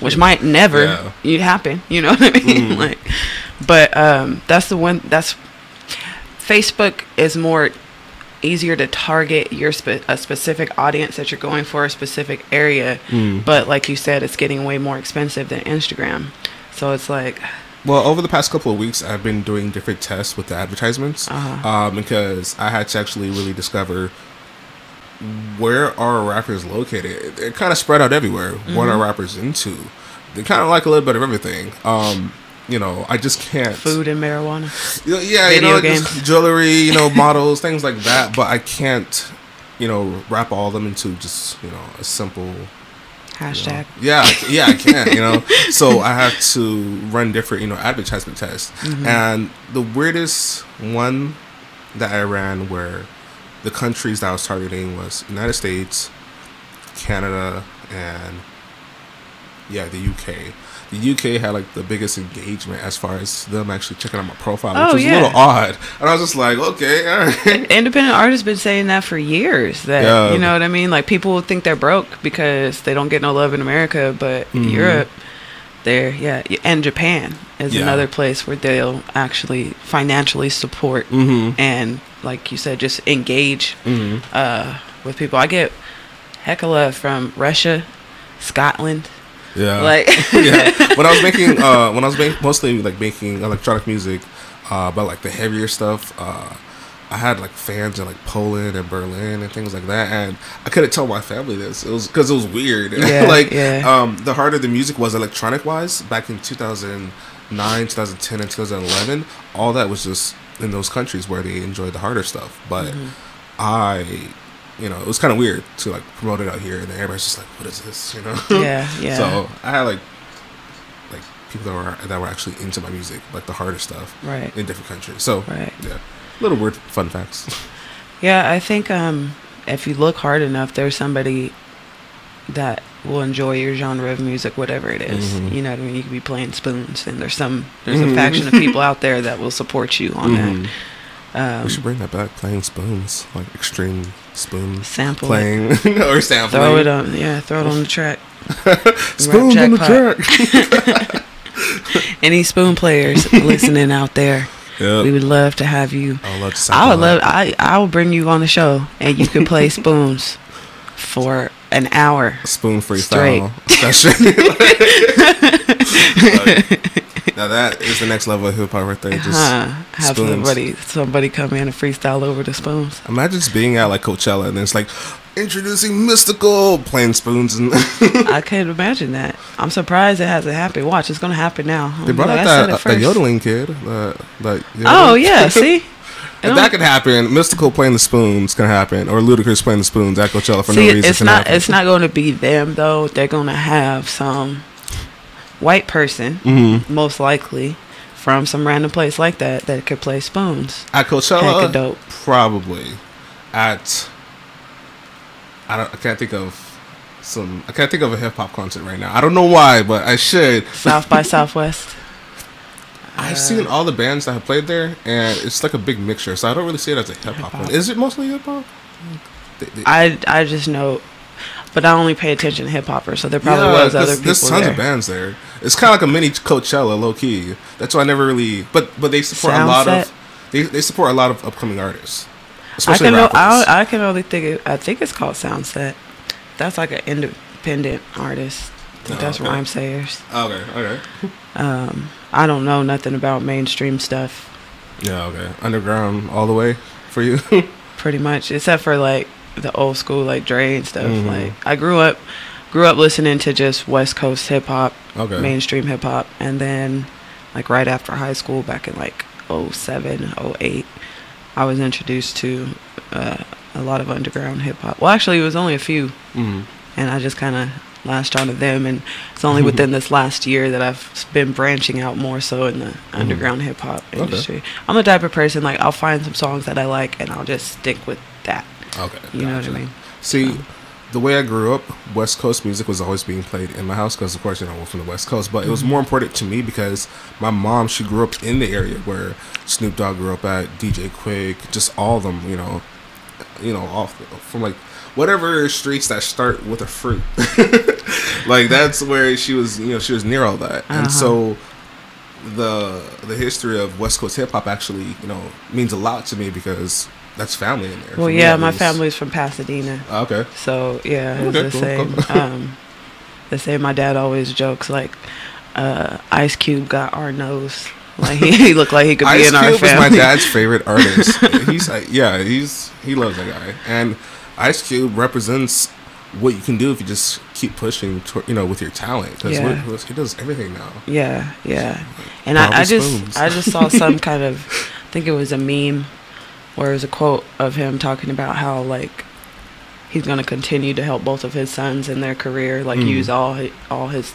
Speaker 3: which might never happen, you know what I mean? Like, but that's Facebook is more easier to target your a specific audience that you're going for, a specific area, but like you said, it's getting way more expensive than Instagram. So it's like,
Speaker 17: well, over the past couple of weeks I've been doing different tests with the advertisements, because I had to actually really discover where are rappers located. They're kind of spread out everywhere. What are rappers into? They kind of like a little bit of everything. I just can't.
Speaker 3: Food and marijuana.
Speaker 17: Video games, jewelry, models, things like that. But I can't, wrap all of them into just, a simple
Speaker 3: hashtag.
Speaker 17: I can't. So I have to run different, advertisement tests. And the weirdest one that I ran, where the countries that I was targeting was United States, Canada, and the UK. The UK had like the biggest engagement as far as them actually checking out my profile, which was a little odd. And I was just like, okay, all right.
Speaker 3: Independent artists been saying that for years. That you know what I mean? Like, people think they're broke because they don't get no love in America, but Europe, and Japan is another place where they'll actually financially support and, like you said, just engage with people. I get heck of love from Russia, Scotland.
Speaker 17: Yeah,
Speaker 3: like
Speaker 17: when I was mostly like making electronic music, but like the heavier stuff, I had like fans in like Poland and Berlin and things like that, and I couldn't tell my family this. It was because it was weird. The harder the music was electronic wise back in 2009, 2010, and 2011, all that was just in those countries where they enjoyed the harder stuff. But it was kind of weird to like promote it out here, and then everybody's just like, "What is this?" So I had like people that were actually into my music, like the harder stuff, in different countries. So little weird fun facts.
Speaker 3: Yeah, I think if you look hard enough, there's somebody that will enjoy your genre of music, whatever it is. You know what I mean? You could be playing spoons, and there's a faction of people out there that will support you on that.
Speaker 17: We should bring that back, playing spoons, like extreme spoon
Speaker 3: sample
Speaker 17: playing or sampling.
Speaker 3: Throw it on, throw it on the track.
Speaker 17: Spoons on the track.
Speaker 3: Any spoon players listening out there? We would love to have you.
Speaker 17: I would love to sample.
Speaker 3: I will bring you on the show, and you can play spoons for an hour.
Speaker 17: Spoon
Speaker 3: freestyle
Speaker 17: session. Now that is the next level of hip hop right there. Just
Speaker 3: have somebody come in and freestyle over the spoons.
Speaker 17: Imagine just being at like Coachella, and then it's like, Introducing Mystical, playing spoons and.
Speaker 3: I can't imagine that. I'm surprised it hasn't happened. Watch, it's gonna happen now.
Speaker 17: They brought out that yodeling kid.
Speaker 3: Oh yeah, see.
Speaker 17: If that could happen, Mystical playing the spoons can happen, or Ludacris playing the spoons at Coachella for no reason.
Speaker 3: It's not going to be them though. They're going to have some white person, most likely, from some random place like that could play spoons
Speaker 17: at Coachella.
Speaker 3: Hecka dope.
Speaker 17: Probably at. I can't think of a hip hop concert right now. I don't know why, but I should.
Speaker 3: South by Southwest.
Speaker 17: I've seen all the bands that have played there, and it's like a big mixture. So I don't really see it as a hip hop one. Is it mostly hip hop?
Speaker 3: I just know, but I only pay attention to hip hoppers, so there probably was other people.
Speaker 17: There's tons of bands there. It's kind of like a mini Coachella, low key. That's why I never really. But they support a lot of. They support a lot of upcoming artists, especially rappers.
Speaker 3: I can only think. I think it's called Soundset. That's like an independent artist. I think that's Rhyme Sayers.
Speaker 17: Okay.
Speaker 3: I don't know nothing about mainstream stuff.
Speaker 17: Yeah, okay. Underground all the way for you?
Speaker 3: Pretty much, except for like the old school like Dre and stuff. Like I grew up listening to just West Coast hip hop, mainstream hip hop, and then like right after high school back in like 07, 08, I was introduced to a lot of underground hip hop. Well, actually, it was only a few, and I just kind of latched onto them, and it's only within this last year that I've been branching out more so in the underground hip hop industry. I'm the type of person like I'll find some songs that I like and I'll just stick with that. You know what I mean?
Speaker 17: See, the way I grew up, West Coast music was always being played in my house because, of course, we're from the West Coast. But it was more important to me because my mom, she grew up in the area where Snoop Dogg grew up at, DJ Quick, just all of them, all from like whatever streets that start with a fruit. Like that's where she was, she was near all that. And so the history of West Coast hip hop actually, means a lot to me because that's family in there.
Speaker 3: Well, yeah, my family's from Pasadena.
Speaker 17: Okay.
Speaker 3: So yeah, it's the same. Cool. The same. My dad always jokes like Ice Cube got our nose. Like he looked like he could be in our family. Ice Cube is my dad's favorite artist. He loves that guy. And Ice Cube represents what you can do if you just keep pushing, with your talent. Because he does everything now. Yeah. And I just saw some kind of, I think it was a meme, where it was a quote of him talking about how like he's gonna continue to help both of his sons in their career, like use all his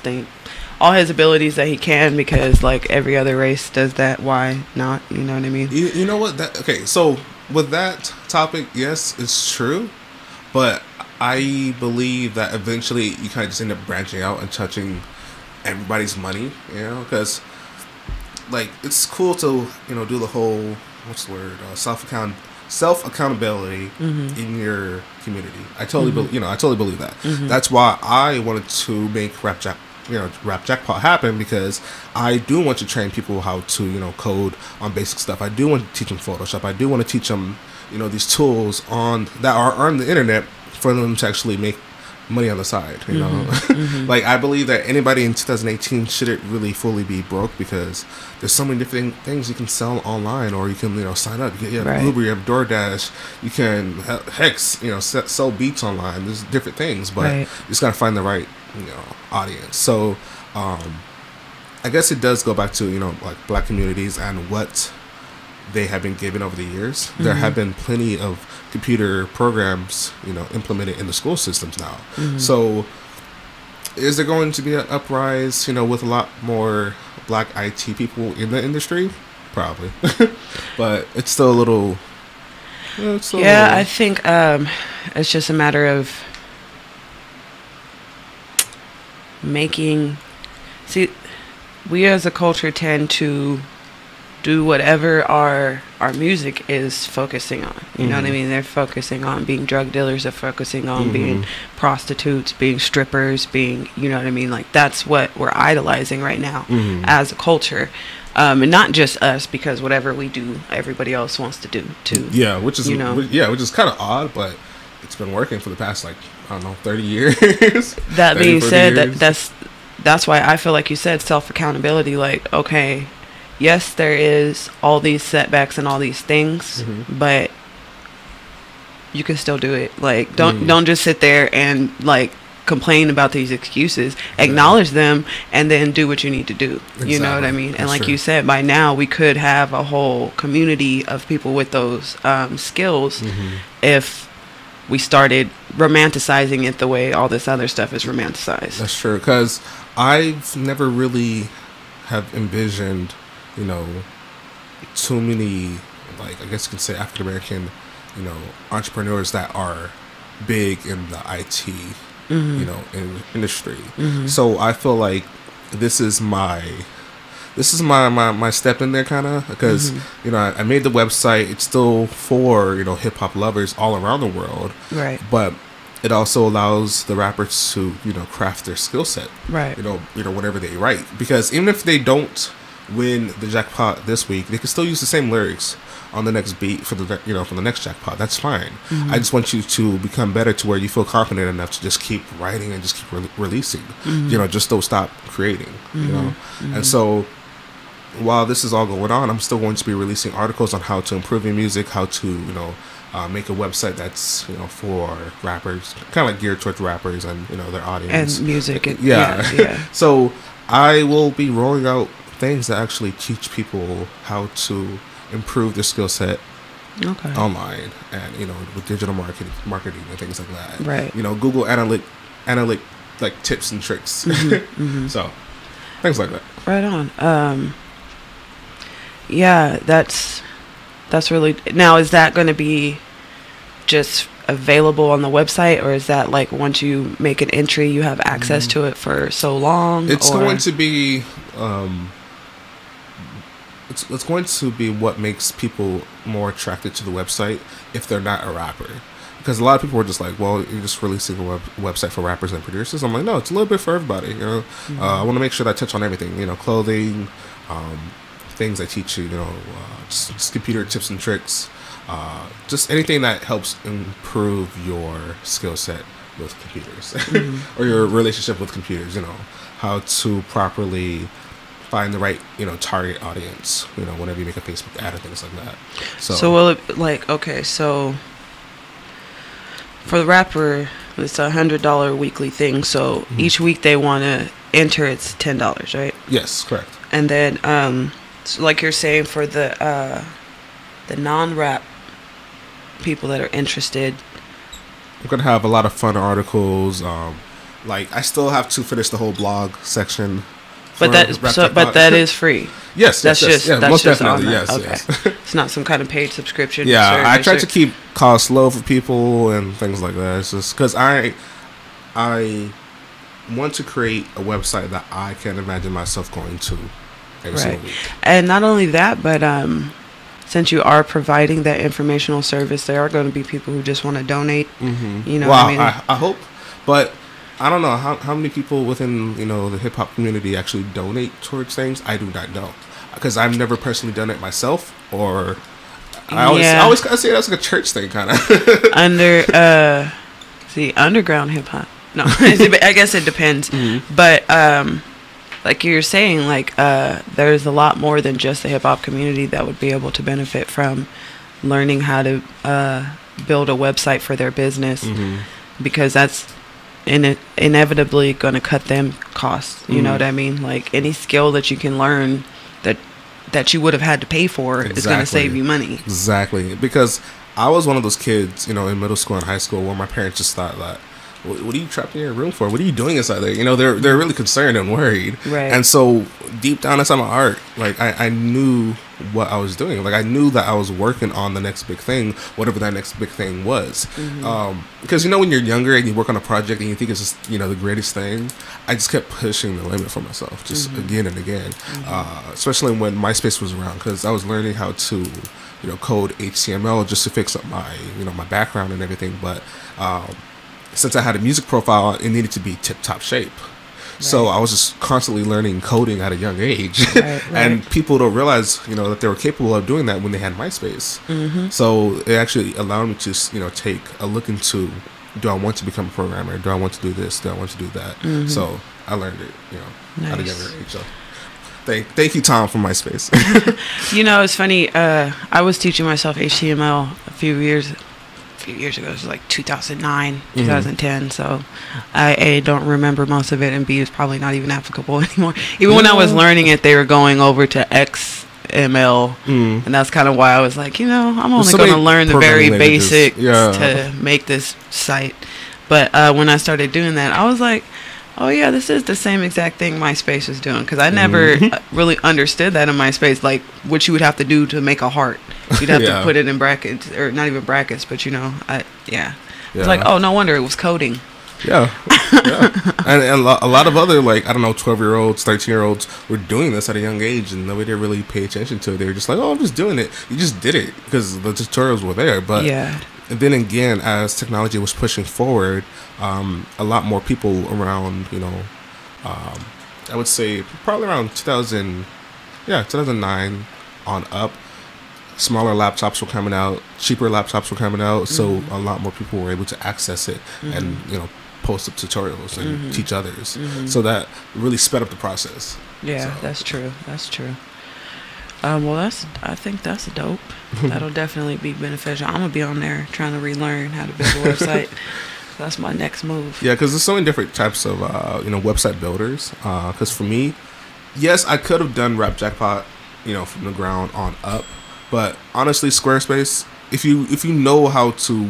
Speaker 3: abilities that he can, because like every other race does that. Why not? You know what I mean?
Speaker 17: You know what? So with that topic, yes, it's true. But I believe that eventually you kind of just end up branching out and touching everybody's money, because like it's cool to do the whole self accountability in your community. I totally believe that. That's why I wanted to make Rap Jackpot happen, because I do want to train people how to code on basic stuff. I do want to teach them Photoshop. I do want to teach them these tools that are on the internet for them to actually make money on the side. Like I believe that anybody in 2018 shouldn't really fully be broke, because there's so many different things you can sell online, or you can sign up. You have Uber, you have DoorDash, you can sell beats online. There's different things, but you just gotta find the right audience. So I guess it does go back to like black communities and what they have been given over the years. There have been plenty of computer programs implemented in the school systems now. So is there going to be an uprise with a lot more black IT people in the industry? Probably. But it's still a little
Speaker 3: I think it's just a matter of we as a culture tend to do whatever our music is focusing on. You know what I mean? They're focusing on being drug dealers, they're focusing on being prostitutes, being strippers, being, you know what I mean? Like that's what we're idolizing right now as a culture. And not just us, because whatever we do, everybody else wants to do too.
Speaker 17: Yeah, which is which is kind of odd, but it's been working for the past 30 years.
Speaker 3: That being said, that's why I feel like you said self accountability. Like, okay, yes, there is all these setbacks and all these things, but you can still do it. Like, don't just sit there and like complain about these excuses. Acknowledge them and then do what you need to do.
Speaker 17: Exactly.
Speaker 3: You know what I mean? And
Speaker 17: That's
Speaker 3: like
Speaker 17: true.
Speaker 3: you said, by now we could have a whole community of people with those skills if we started romanticizing it the way all this other stuff is romanticized.
Speaker 17: That's true, because I've never really have envisioned, you know, too many, like, I guess you can say African American, you know, entrepreneurs that are big in the IT, you know, industry. So I feel like this is my step in there, kind of, because you know, I made the website. It's still for, you know, hip hop lovers all around the world,
Speaker 3: Right.
Speaker 17: But it also allows the rappers to, you know, craft their skill set,
Speaker 3: Right.
Speaker 17: You know, whatever they write, because even if they don't win the jackpot this week, they can still use the same lyrics on the next beat for the, you know, for the next jackpot. That's fine. I just want you to become better to where you feel confident enough to just keep writing and just keep releasing. You know, just don't stop creating. You know, and so while this is all going on, I'm still going to be releasing articles on how to improve your music, how to, you know, make a website that's, you know, for rappers, kind of like geared towards rappers and, you know, their audience
Speaker 3: And music. And,
Speaker 17: yeah. So I will be rolling out things that actually teach people how to improve their skill set online, and, you know, with digital marketing and things like that.
Speaker 3: Right.
Speaker 17: You know, Google analytic like tips and tricks. So things like that.
Speaker 3: Right on. Yeah, that's really. Now, is that going to be just available on the website, or is that like once you make an entry, you have access to it for so long?
Speaker 17: It's
Speaker 3: or?
Speaker 17: going to be. It's going to be what makes people more attracted to the website if they're not a rapper. Because a lot of people are just like, well, you're just releasing a website for rappers and producers. I'm like, no, it's a little bit for everybody. You know, I want to make sure that I touch on everything. You know, clothing, things that teach you, you know, just computer tips and tricks, just anything that helps improve your skill set with computers or your relationship with computers. You know, how to properly find the right, you know, target audience, you know, whenever you make a Facebook ad or things like that.
Speaker 3: So will it, like, okay, so for the rapper, it's $100 weekly thing. So each week they want to enter, it's $10, right?
Speaker 17: Yes, correct.
Speaker 3: And then, so like you're saying, for the non-rap people that are interested,
Speaker 17: I'm gonna have a lot of fun articles. Like, I still have to finish the whole blog section.
Speaker 3: But that is free.
Speaker 17: Yes,
Speaker 3: that's
Speaker 17: yes,
Speaker 3: just
Speaker 17: most
Speaker 3: just
Speaker 17: definitely.
Speaker 3: on
Speaker 17: Yes,
Speaker 3: that.
Speaker 17: yes.
Speaker 3: Okay. It's not some kind of paid subscription.
Speaker 17: Yeah, I try to keep costs low for people and things like that. It's just because I want to create a website that I can imagine myself going to every single week.
Speaker 3: And not only that, but since you are providing that informational service, there are going to be people who just want to donate. You know,
Speaker 17: well,
Speaker 3: what I mean?
Speaker 17: I hope, but I don't know how many people within, you know, the hip hop community actually donate towards things. I do not know, because I've never personally done it myself. Or I always kind of say that's like a church thing, kind of.
Speaker 3: Underground hip hop. No, I guess it depends. But like you're saying, like there's a lot more than just the hip hop community that would be able to benefit from learning how to build a website for their business, because that's inevitably going to cut them costs. You know what I mean? Like, any skill that you can learn that you would have had to pay for is going to save you money.
Speaker 17: Exactly. Because I was one of those kids, you know, in middle school and high school, where my parents just thought that, what are you trapped in your room for? What are you doing inside there? You know, they're really concerned and worried.
Speaker 3: Right.
Speaker 17: And so deep down inside my heart, like, I knew what I was doing. Like, I knew that I was working on the next big thing, whatever that next big thing was. Because, you know, when you're younger and you work on a project and you think it's just, you know, the greatest thing, I just kept pushing the limit for myself, just again and again. Especially when MySpace was around, because I was learning how to, you know, code HTML just to fix up my, you know, my background and everything. But since I had a music profile, it needed to be tip-top shape. So I was just constantly learning coding at a young age. And people don't realize, you know, that they were capable of doing that when they had MySpace. So it actually allowed me to, you know, take a look into, do I want to become a programmer? Do I want to do this? Do I want to do that? So I learned it, you know, at a younger age. So thank you, Tom, from MySpace.
Speaker 3: You know, it's funny. I was teaching myself HTML a few few years ago. It was like 2009, 2010. So I don't remember most of it, and B is probably not even applicable anymore. Even when I was learning it, they were going over to XML, and that's kind of why I was like, I'm only going to learn the very basics to make this site. But when I started doing that, I was like, oh yeah, this is the same exact thing MySpace was doing, because I never really understood that in MySpace, like what you would have to do to make a heart. You'd have to put it in brackets, or not even brackets, but it's like, oh, no wonder it was coding.
Speaker 17: Yeah. And a lot of other, like, I don't know, 12-year-olds, 13-year-olds were doing this at a young age, and nobody didn't really pay attention to it. They were just like, oh, I'm just doing it. You just did it because the tutorials were there. But and then again, as technology was pushing forward, a lot more people around, I would say probably around 2009 on up, smaller laptops were coming out, cheaper laptops were coming out, so a lot more people were able to access it and, post up tutorials and teach others. So that really sped up the process.
Speaker 3: Yeah, that's true. Well, I think that's dope. That'll definitely be beneficial. I'm gonna be on there trying to relearn how to build a website. That's my next move. Yeah,
Speaker 17: because there's so many different types of website builders. Because for me, yes, I could have done Rap Jackpot, from the ground on up. But honestly, Squarespace, if you know how to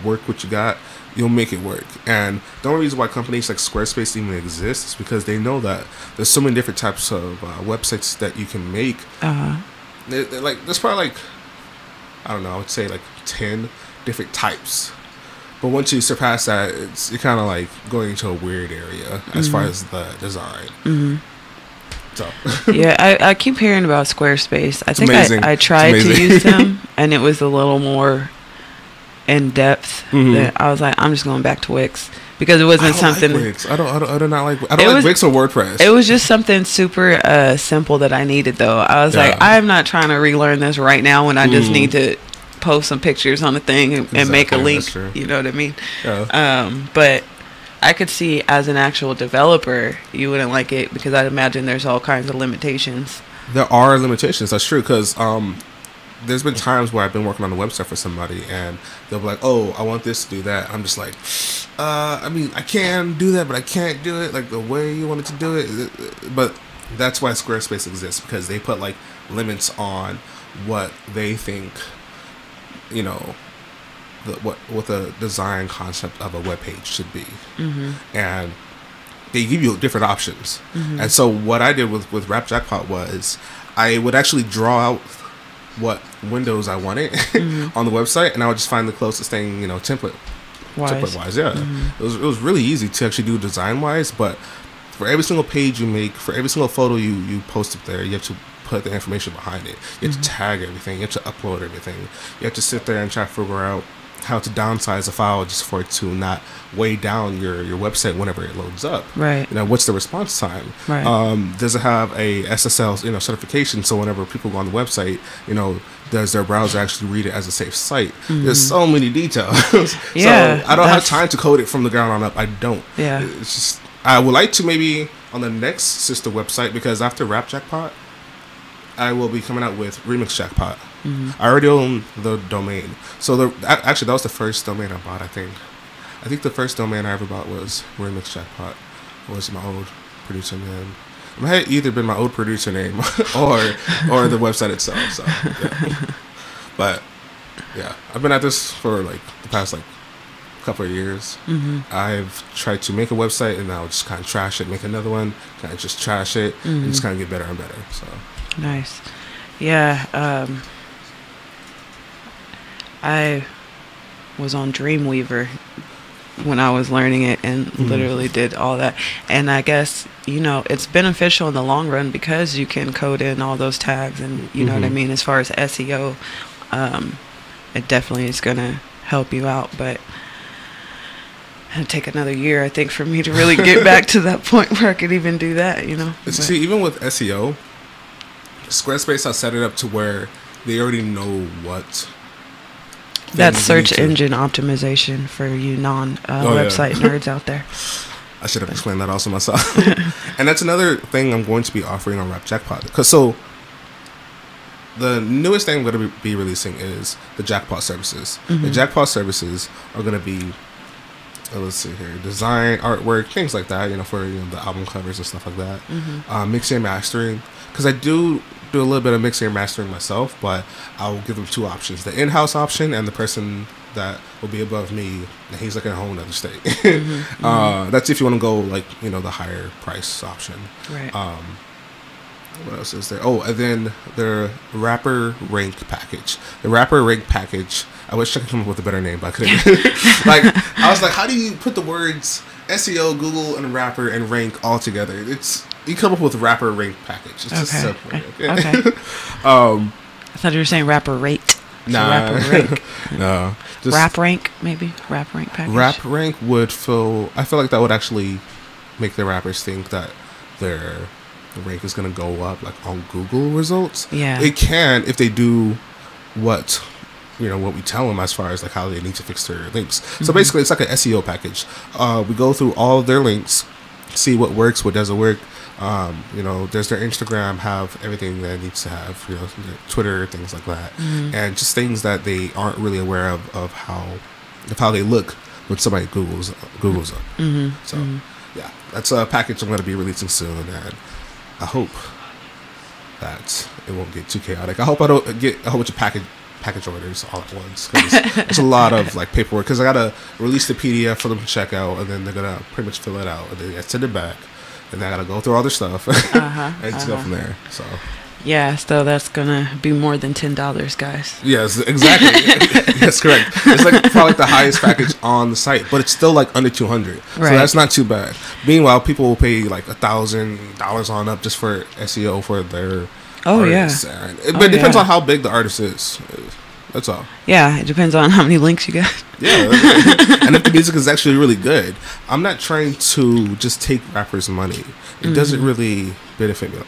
Speaker 17: work what you got, you'll make it work. And the only reason why companies like Squarespace even exist is because they know that there's so many different types of websites that you can make. There's probably I don't know, I would say 10 different types. But once you surpass that, you're kind of like going into a weird area as far as the design. So.
Speaker 3: Yeah, I keep hearing about Squarespace. I think I tried to use them, and it was a little more in depth. I was like, I'm just going back to Wix because it wasn't something.
Speaker 17: Like Wix. I don't like Wix or WordPress.
Speaker 3: It was just something super simple that I needed, though. I was like, I'm not trying to relearn this right now when I just need to post some pictures on the thing and make a link. You know what I mean? Yeah. But I could see as an actual developer, you wouldn't like it because I'd imagine there's all kinds of limitations.
Speaker 17: There are limitations. That's true. Because there's been times where I've been working on a website for somebody and they'll be like, oh, I want this to do that. I'm just like, I mean, I can do that, but I can't do it like the way you wanted to do it. But that's why Squarespace exists, because they put limits on what they think, what the design concept of a web page should be. And they give you different options. And so what I did with Rap Jackpot was I would actually draw out what windows I wanted on the website, and I would just find the closest thing, template wise. It was really easy to actually do design wise, but for every single page you make, for every single photo you post up there, you have to put the information behind it. You have to tag everything. You have to upload everything. You have to sit there and try to figure out how to downsize a file just for it to not weigh down your website whenever it loads up.
Speaker 3: Right.
Speaker 17: What's the response time?
Speaker 3: Right.
Speaker 17: Does it have a SSL certification, so whenever people go on the website, does their browser actually read it as a safe site? There's so many details.
Speaker 3: Yeah.
Speaker 17: So I don't have time to code it from the ground on up. I don't.
Speaker 3: Yeah.
Speaker 17: It's just, I would like to maybe on the next sister website, because after Rap Jackpot, I will be coming out with Remix Jackpot. I already own the domain. So actually that was the first domain I bought, I think. I think the first domain I ever bought was Remix Jackpot. It was my old producer name. It might have either been my old producer name or the website itself. So yeah. But yeah, I've been at this for the past couple of years. I've tried to make a website and I'll just kind of trash it, make another one, kind of just trash it, and just kind of get better and better. So
Speaker 3: nice. Yeah. I was on Dreamweaver when I was learning it and literally did all that. And I guess, it's beneficial in the long run because you can code in all those tags and you know what I mean? As far as SEO, it definitely is going to help you out. But it'll take another year, I think, for me to really get back to that point where I could even do that,
Speaker 17: See, even with SEO, Squarespace has set it up to where they already know what.
Speaker 3: That's search engine optimization for you website nerds out there.
Speaker 17: I should have explained that also myself. And that's another thing I'm going to be offering on Rap Jackpot. Because the newest thing I'm going to be releasing is the Jackpot services.
Speaker 3: Mm-hmm.
Speaker 17: The Jackpot services are going to be, let's see here, design, artwork, things like that, for the album covers and stuff like that.
Speaker 3: Mm-hmm.
Speaker 17: Mixing and mastering, because I do a little bit of mixing and mastering myself, but I'll give them two options: the in-house option and the person that will be above me, and he's like in a whole other state.
Speaker 3: Mm-hmm.
Speaker 17: That's if you want to go like the higher price option.
Speaker 3: Right.
Speaker 17: What else is there? Oh, and then the rapper rank package. The rapper rank package. I wish I could come up with a better name, but I couldn't. I was like, how do you put the words SEO, Google, and rapper and rank all together? You come up with a rapper rank package. It's just simple.
Speaker 3: Okay. I thought you were saying rapper rate.
Speaker 17: Nah.
Speaker 3: Rapper rank.
Speaker 17: No.
Speaker 3: Just rap rank, maybe? Rap rank package?
Speaker 17: Rap rank would I feel like that would actually make the rappers think that their rank is going to go up like on Google results.
Speaker 3: Yeah.
Speaker 17: It can if they do what we tell them as far as like how they need to fix their links. So basically it's like an SEO package. We go through all of their links, see what works, what doesn't work. There's their Instagram, have everything that it needs to have, their Twitter, things like that. And just things that they aren't really aware of how they look when somebody Googles them. So yeah, that's a package I'm going to be releasing soon, and I hope that it won't get too chaotic. I hope I don't get a whole bunch of package orders all at once, because it's a lot of like paperwork, because I gotta release the PDF for them to check out, and then they're gonna pretty much fill it out, and then I send it back, and then I gotta go through all their stuff and just go from there. So
Speaker 3: yeah, so that's gonna be more than $10, guys.
Speaker 17: Yes, exactly. That's correct. It's like probably the highest package on the site, but it's still like under $200. So that's not too bad. Meanwhile, people will pay like $1,000 on up just for SEO for their artists. But it depends on how big the artist is. That's all. Yeah,
Speaker 3: it depends on how many links you got.
Speaker 17: Yeah, and if the music is actually really good. I'm not trying to just take rappers' money. It doesn't really benefit me,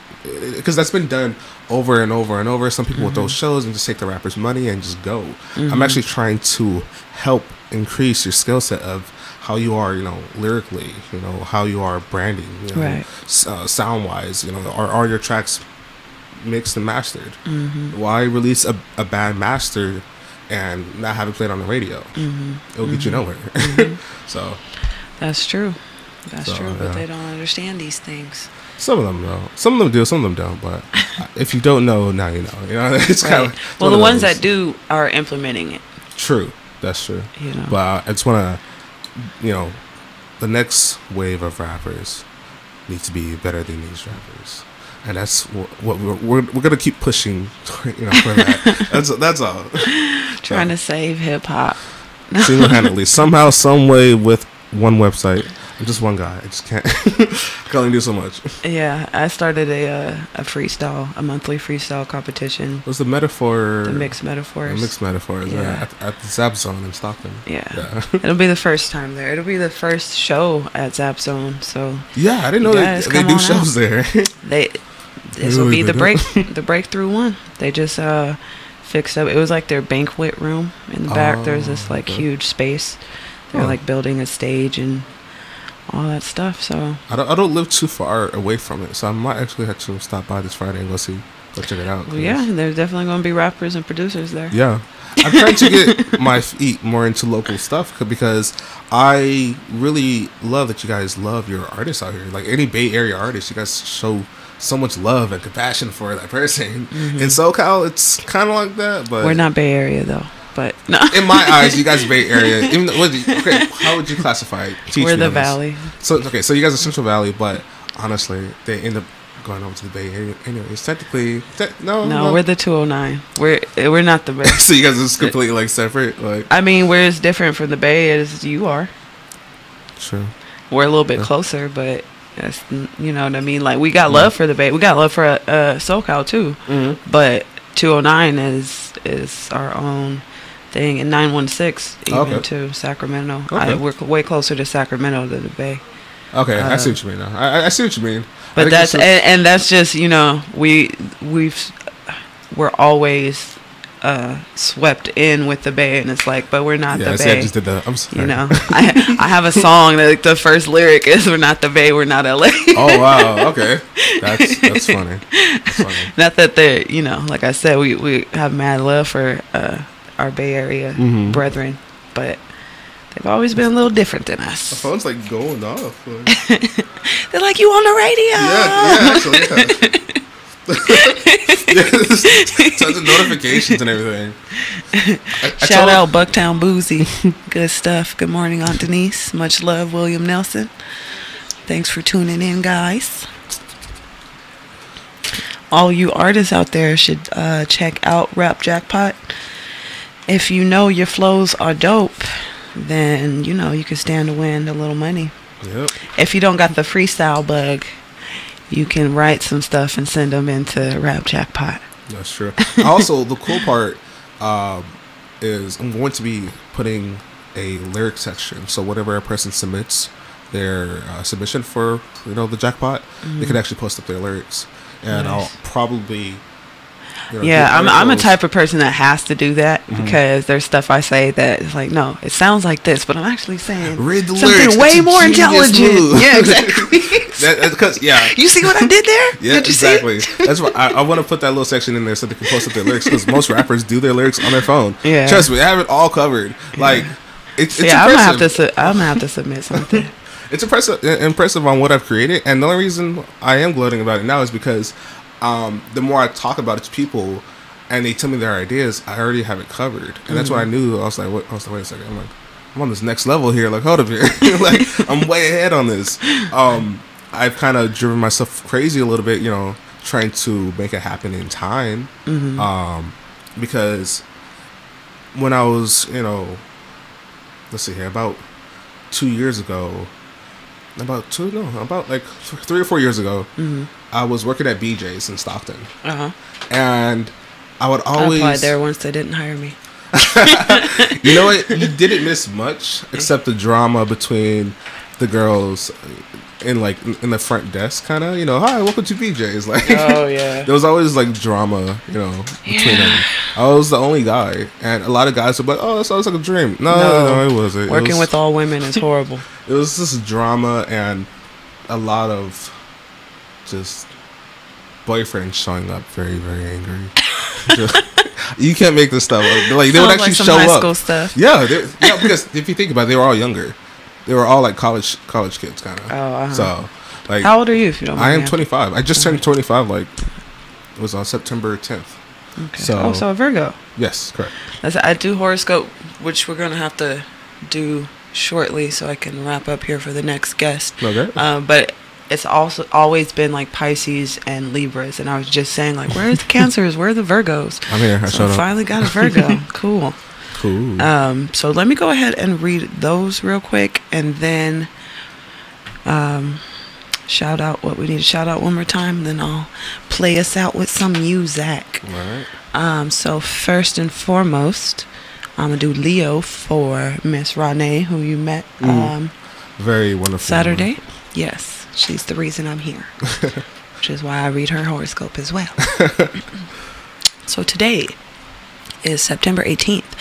Speaker 17: because that's been done over and over and over. Some people will throw shows and just take the rappers' money and just go. I'm actually trying to help increase your skill set of how you are, lyrically, how you are branding, sound wise, are your tracks mixed and mastered? Why release a bad master and not have it played on the radio? It'll get you nowhere. So
Speaker 3: that's true. That's true, but they don't understand these things.
Speaker 17: Some of them know. Some of them do. Some of them don't. But if you don't know, now you know. It's kind of
Speaker 3: well, the ones that do are implementing it.
Speaker 17: True, that's true. But I just want to, the next wave of rappers need to be better than these rappers, and that's what we're gonna keep pushing. For that. That's all.
Speaker 3: Trying to save hip hop
Speaker 17: single-handedly, somehow, some way, with one website. I'm just one guy. I just can't. Can only do so much.
Speaker 3: Yeah, I started a monthly freestyle competition.
Speaker 17: What's the metaphor?
Speaker 3: The Mixed Metaphors.
Speaker 17: The Mixed Metaphors. Yeah, at the Zap Zone in Stockton.
Speaker 3: Yeah. It'll be the first time there. It'll be the first show at Zap Zone. So
Speaker 17: yeah, I didn't know they do shows there.
Speaker 3: This will be the breakthrough one. They just fixed up. It was like their banquet room in the back. There's this huge space. They're like building a stage and all that stuff. So
Speaker 17: I don't live too far away from it, so I might actually have to stop by this Friday and go check it out.
Speaker 3: Well, yeah, there's definitely going to be rappers and producers there.
Speaker 17: Yeah, I'm trying to get my feet more into local stuff, because I really love that you guys love your artists out here. Like any Bay Area artist, you guys show so much love and compassion for that person. In SoCal, it's kind of like that, but
Speaker 3: we're not Bay Area though. But no.
Speaker 17: In my eyes, you guys are Bay Area. How would you classify it?
Speaker 3: We're the Valley.
Speaker 17: So you guys are Central Valley, but honestly, they end up going over to the Bay Area anyways. Technically, no,
Speaker 3: we're the 209. We're not the Bay.
Speaker 17: So you guys are just completely separate.
Speaker 3: I mean, we're as different from the Bay as you are.
Speaker 17: True.
Speaker 3: We're a little bit closer, but that's, you know what I mean. Like we got love for the Bay. We got love for SoCal too. But 209 is our own thing, and 916 even to Sacramento. We're way closer to Sacramento than the Bay.
Speaker 17: Okay, I see what you mean now. I see what you mean.
Speaker 3: But that's and that's just we're always swept in with the Bay, and it's like, but we're not the Bay.
Speaker 17: I just did that. I'm sorry.
Speaker 3: You know, I have a song that like, the first lyric is "We're not the Bay, we're not LA."
Speaker 17: Oh wow, okay, that's funny. That's funny.
Speaker 3: Not that they're, you know, like I said, we have mad love for our Bay Area brethren, but they've always been a little different than us.
Speaker 17: The phone's like going off.
Speaker 3: They're like, you on the radio?
Speaker 17: Yeah, actually, yeah. Tons of notifications and everything.
Speaker 3: Shout out Bucktown Boozy. Good stuff. Good morning, Aunt Denise. Much love, William Nelson. Thanks for tuning in, guys. All you artists out there should check out Rap Jackpot. If you know your flows are dope, then you know you can stand to win a little money.
Speaker 17: Yep.
Speaker 3: If you don't got the freestyle bug, you can write some stuff and send them into Rap Jackpot.
Speaker 17: That's true. Also, the cool part is I'm going to be putting a lyric section. So whatever a person submits their submission for, you know, the jackpot, they can actually post up their lyrics, and nice. I'll probably. You know,
Speaker 3: yeah, I'm a type of person that has to do that because there's stuff I say that is like, no, it sounds like this, but I'm actually saying
Speaker 17: read the
Speaker 3: something
Speaker 17: lyrics.
Speaker 3: way more intelligent.
Speaker 17: Move.
Speaker 3: Yeah, exactly.
Speaker 17: Because
Speaker 3: you see what I did there?
Speaker 17: Yeah,
Speaker 3: did you
Speaker 17: exactly.
Speaker 3: See it?
Speaker 17: That's why I want to put that little section in there so they can post up their lyrics, because most rappers do their lyrics on their phone.
Speaker 3: Yeah,
Speaker 17: trust me, I have it all covered. Like it's
Speaker 3: yeah,
Speaker 17: impressive.
Speaker 3: I'm gonna have to submit something.
Speaker 17: It's impressive on what I've created, and the only reason I am gloating about it now is because the more I talk about it to people, and they tell me their ideas, I already have it covered, and that's what I knew. I was like, wait a second. I'm on this next level here. Like, hold up here. Like, I'm way ahead on this. I've kind of driven myself crazy a little bit, you know, trying to make it happen in time. Because when I was, you know, let's see here, about 2 years ago, about 3 or 4 years ago, I was working at BJ's in Stockton. And I would always...
Speaker 3: I applied there once, they didn't hire me.
Speaker 17: You know what? You didn't miss much except the drama between the girls in the front desk, kind of, you know, hi, welcome to BJ's. Like,
Speaker 3: oh yeah,
Speaker 17: there was always like drama, you know, between them. I was the only guy, and a lot of guys were like, oh, that sounds like a dream. No, it wasn't.
Speaker 3: Working with all women is horrible.
Speaker 17: It was just drama and a lot of just boyfriends showing up very, very angry. You can't make this stuff up. Like, they would actually show up.
Speaker 3: High school stuff.
Speaker 17: Yeah, because if you think about it, they were all younger. They were all like college kids, kind of.
Speaker 3: Oh,
Speaker 17: So, like,
Speaker 3: how old are you? If you don't mind
Speaker 17: I am 25. I just turned 25. Like, it was on September 10th.
Speaker 3: Okay. So a Virgo.
Speaker 17: Yes, correct.
Speaker 3: I do horoscope, which we're gonna have to do shortly, so I can wrap up here for the next guest.
Speaker 17: Okay.
Speaker 3: But it's also always been like Pisces and Libras, and I was just saying, like, where's the Cancers? Where are the Virgos?
Speaker 17: I'm here.
Speaker 3: I finally got a Virgo. Cool. So let me go ahead and read those real quick, and then shout out what we need to shout out one more time, then I'll play us out with some music.
Speaker 17: All right.
Speaker 3: So first and foremost, I'm gonna do Leo for Miss Renee, who you met
Speaker 17: very wonderful
Speaker 3: Saturday.
Speaker 17: Woman.
Speaker 3: Yes, she's the reason I'm here, which is why I read her horoscope as well. So today is September 18th.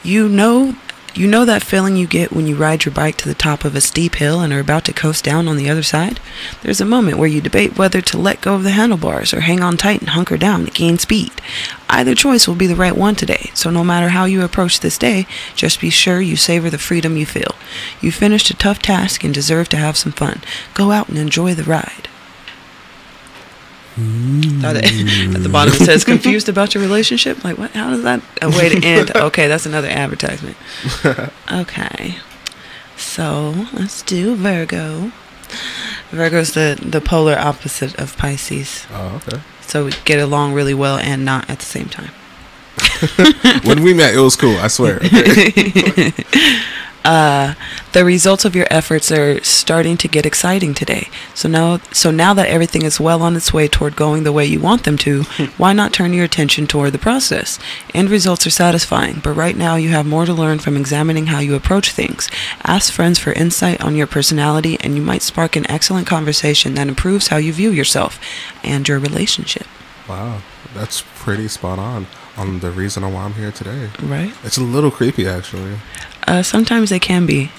Speaker 3: You know that feeling you get when you ride your bike to the top of a steep hill and are about to coast down on the other side? There's a moment where you debate whether to let go of the handlebars or hang on tight and hunker down to gain speed. Either choice will be the right one today, so no matter how you approach this day, just be sure you savor the freedom you feel. You finished a tough task and deserve to have some fun. Go out and enjoy the ride. At the bottom it says, confused about your relationship? Like, what? How does that a way to end? Okay, that's another advertisement. Okay, so let's do Virgo. Virgo's the polar opposite of Pisces.
Speaker 17: Oh, okay.
Speaker 3: So we get along really well and not at the same time.
Speaker 17: When we met, it was cool, I swear. Okay.
Speaker 3: The results of your efforts are starting to get exciting today. So now that everything is well on its way toward going the way you want them to, why not turn your attention toward the process? End results are satisfying, but right now you have more to learn from examining how you approach things. Ask friends for insight on your personality, and you might spark an excellent conversation that improves how you view yourself and your relationship.
Speaker 17: Wow, that's pretty spot on. on the reason why I'm here today.
Speaker 3: Right.
Speaker 17: It's a little creepy, actually.
Speaker 3: Sometimes they can be.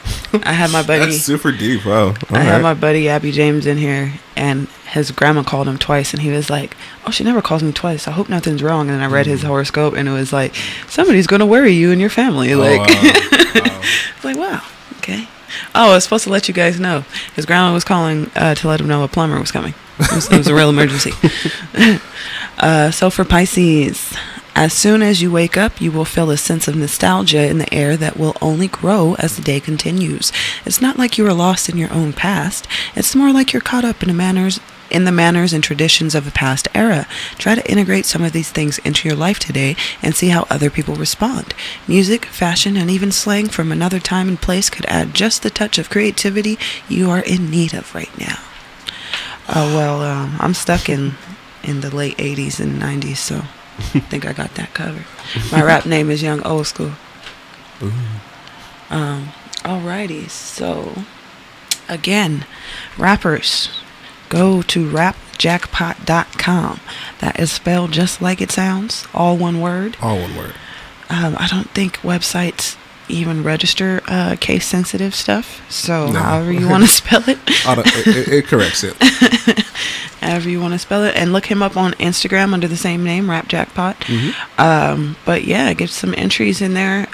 Speaker 3: I had my buddy.
Speaker 17: That's super deep. Wow.
Speaker 3: I had my buddy Abby James in here, and his grandma called him twice, and he was like, "Oh, she never calls me twice. I hope nothing's wrong." And then I read his horoscope, and it was like, "Somebody's gonna worry you and your family." Like, wow. Like, wow, okay. Oh, I was supposed to let you guys know. His grandma was calling to let him know a plumber was coming. It was a real emergency. So for Pisces, as soon as you wake up, you will feel a sense of nostalgia in the air that will only grow as the day continues. It's not like you are lost in your own past. It's more like you're caught up in the manners and traditions of a past era. Try to integrate some of these things into your life today and see how other people respond. Music, fashion, and even slang from another time and place could add just the touch of creativity you are in need of right now. I'm stuck in the late 80s and 90s, so I think I got that covered. My rap name is Young Old School. Alrighty, so again, rappers, go to rapjackpot.com. That is spelled just like it sounds, all one word.
Speaker 17: All one word.
Speaker 3: I don't think websites even register case sensitive stuff, so
Speaker 17: No.
Speaker 3: however you want to spell it.
Speaker 17: It corrects it.
Speaker 3: However you want to spell it, and look him up on Instagram under the same name, Rap Jackpot. But yeah, get some entries in there.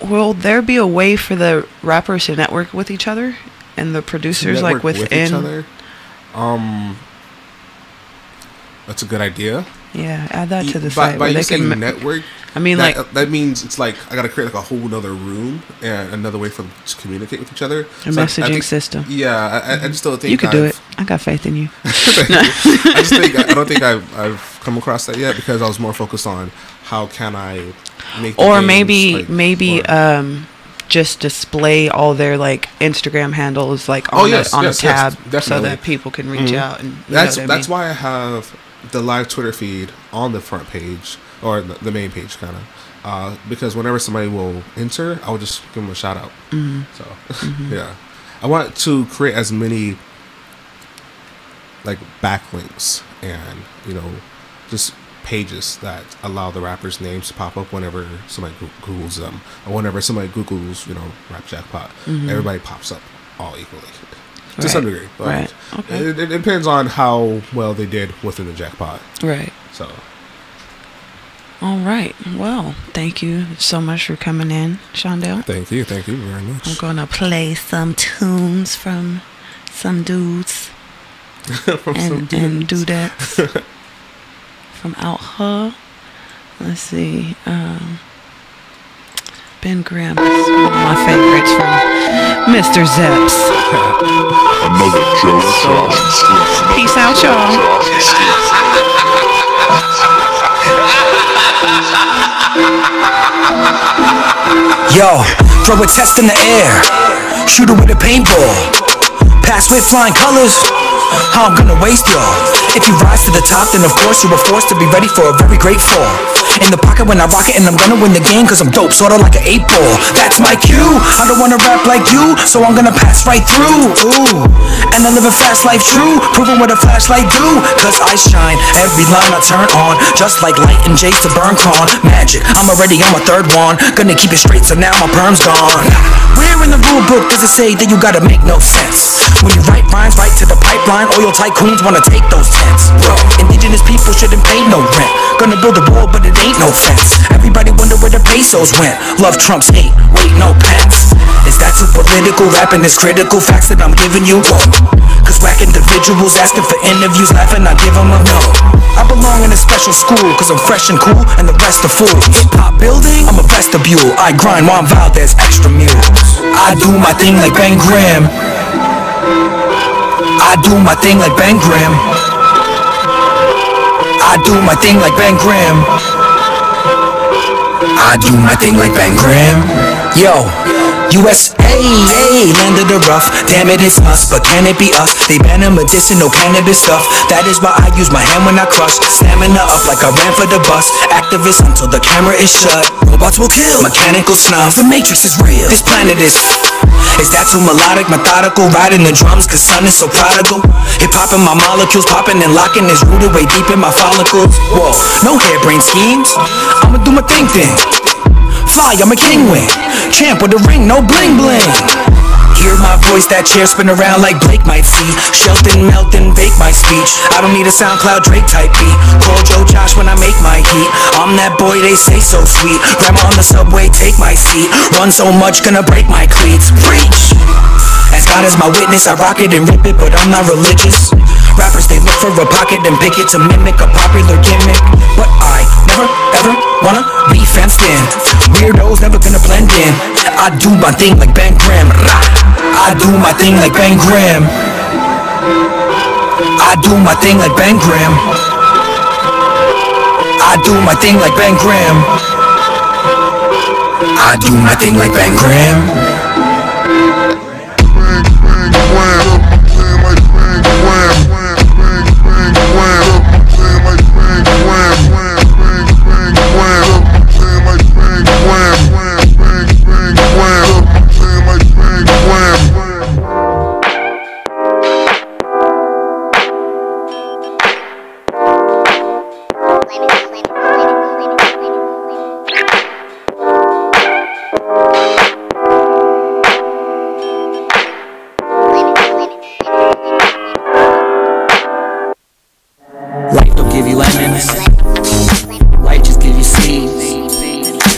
Speaker 3: Will there be a way for the rappers to network with each other and the producers like within?
Speaker 17: With each other? That's a good idea.
Speaker 3: Yeah, add that to the site.
Speaker 17: By you saying network,
Speaker 3: I mean,
Speaker 17: that means it's like I got to create like a whole other room and another way for them to communicate with each other.
Speaker 3: A messaging system.
Speaker 17: Yeah, I just don't think
Speaker 3: you could do it. I got faith in you.
Speaker 17: I don't think I've come across that yet because I was more focused on how can I make.
Speaker 3: Or maybe just display all their like Instagram handles like on a tab so that people can reach out and
Speaker 17: that's why I have the live Twitter feed on the front page or the main page kind of because whenever somebody will enter, I will just give them a shout out. So yeah, I want to create as many like backlinks and just pages that allow the rappers' names to pop up whenever somebody Googles them, or whenever somebody Googles, Rap Jackpot. Everybody pops up all equally, to some degree. But
Speaker 3: right. Okay.
Speaker 17: It depends on how well they did within the jackpot.
Speaker 3: Right.
Speaker 17: So.
Speaker 3: All right. Well, thank you so much for coming in, Shondell.
Speaker 17: Thank you very much.
Speaker 3: I'm gonna play some tunes from some dudes and dudettes. From out here. Let's see. Ben Grimm is one of my favorites from Mr. Zeps.
Speaker 18: Another joke.
Speaker 3: Peace out, y'all.
Speaker 19: Yo, throw a test in the air. Shoot it with a paintball. Pass with flying colors. How I'm gonna waste y'all. If you rise to the top, then of course you were forced to be ready for a very great fall. In the pocket when I rock it, and I'm gonna win the game, cause I'm dope, sorta like an 8-ball. That's my cue. I don't wanna rap like you, so I'm gonna pass right through. Ooh, and I live a fast life true, proving what a flashlight do. Cause I shine, every line I turn on, just like light and J's to burn con. Magic, I'm already on my third one, gonna keep it straight so now my perm's gone. Where in the rule book does it say that you gotta make no sense? When you write rhymes right to the pipeline, oil tycoons wanna take those tents. Bro, indigenous people shouldn't pay no rent. Gonna build a wall but it ain't no fence. Everybody wonder where the pesos went. Love Trump's hate, wait no pence. Is that too political? Rapping is critical, facts that I'm giving you. Cause whack individuals asking for interviews, laughing I give them a no. I belong in a special school, cause I'm fresh and cool and the rest are fools. Hip-hop building, I'm a vestibule. I grind while I'm Valdez, extra mules. I do my thing like Ben Grimm. I do my thing like Ben Grimm. I do my thing like Ben Grimm. I do my thing like Ben Grimm. Yo, USA, Hey, land of the rough, damn it, it's us, but can it be us? They ban a medicinal cannabis stuff. That is why I use my hand when I crush. Stamina up like I ran for the bus. Activist until the camera is shut. Robots will kill, mechanical snuff. The matrix is real, this planet is that too melodic, methodical? Riding the drums, cause sun is so prodigal. Hip hop in my molecules, popping and locking is rooted way deep in my follicles. Whoa, no harebrained schemes, I'ma do my thing. Fly, I'm a king wing. Champ with a ring, no bling bling. Hear my voice, that chair spin around like Blake might see. Shelton, Melton, bake my speech. I don't need a SoundCloud Drake type beat. Call Joe Josh when I make my heat. I'm that boy they say so sweet. Grandma on the subway, take my seat. Run so much, gonna break my cleats. Preach! As God is my witness, I rock it and rip it, but I'm not religious. Rappers, they look for a pocket and pick it to mimic a popular gimmick. But I never, ever wanna be fenced in. Weirdos never gonna blend in. I do my thing like Ben Grimm. I do my thing like Ben Grimm. I do my thing like Ben Grimm. I do my thing like Ben Grimm. I do my thing like Ben Grimm.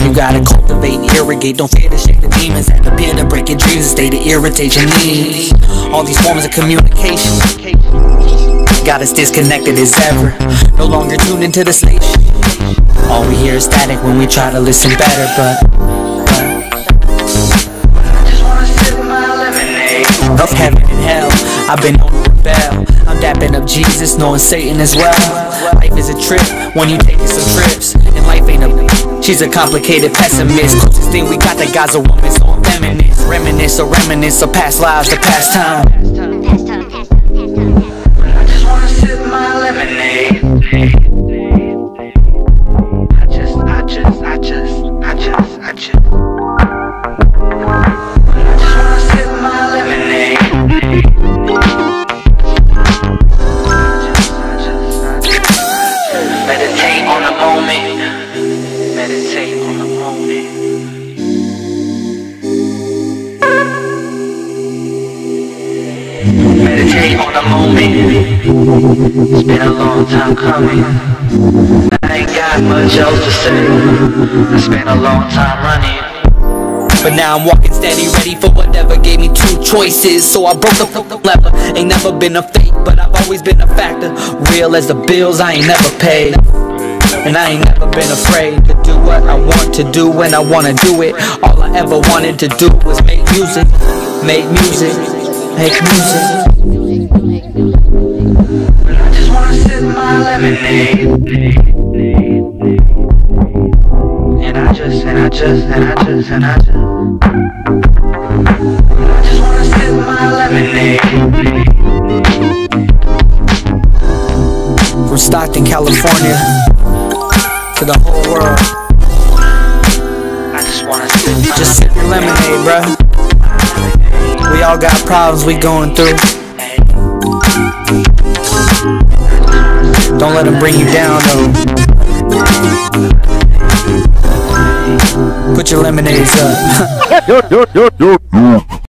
Speaker 20: Gotta cultivate and irrigate. Don't fear to shake the demons and appear to break your dreams and stay to irritate your needs. All these forms of communication got us disconnected as ever. No longer tuned into the station. All we hear is static when we try to listen better, but of heaven and hell, I've been known to rebel. I'm dapping up Jesus, knowing Satan as well. Life is a trip when you taking some trips, and life ain't a she's a complicated pessimist. Closest thing we got that God's a woman, so I'm feminist. Reminisce or reminisce of past lives, the past time. I just wanna sip my lemonade. I just wanna sip my lemonade. Meditate on the moment. Meditate on the moment. Meditate on the moment. It's been a long time coming. I ain't got much else to say. I spent a long time running, but now I'm walking steady, ready for whatever gave me two choices. So I broke the lever. Ain't never been a fake, but I've always been a factor. Real as the bills I ain't never paid. And I ain't never been afraid to do what I want to do when I wanna do it. All I ever wanted to do was make music, make music, make music. I just wanna sip my lemonade. And I just I just wanna sip my lemonade. From Stockton, California, to the whole world. I just wanna sip your lemonade, bruh. We all got problems we going through. Don't let them bring you down, though. Put your lemonades up.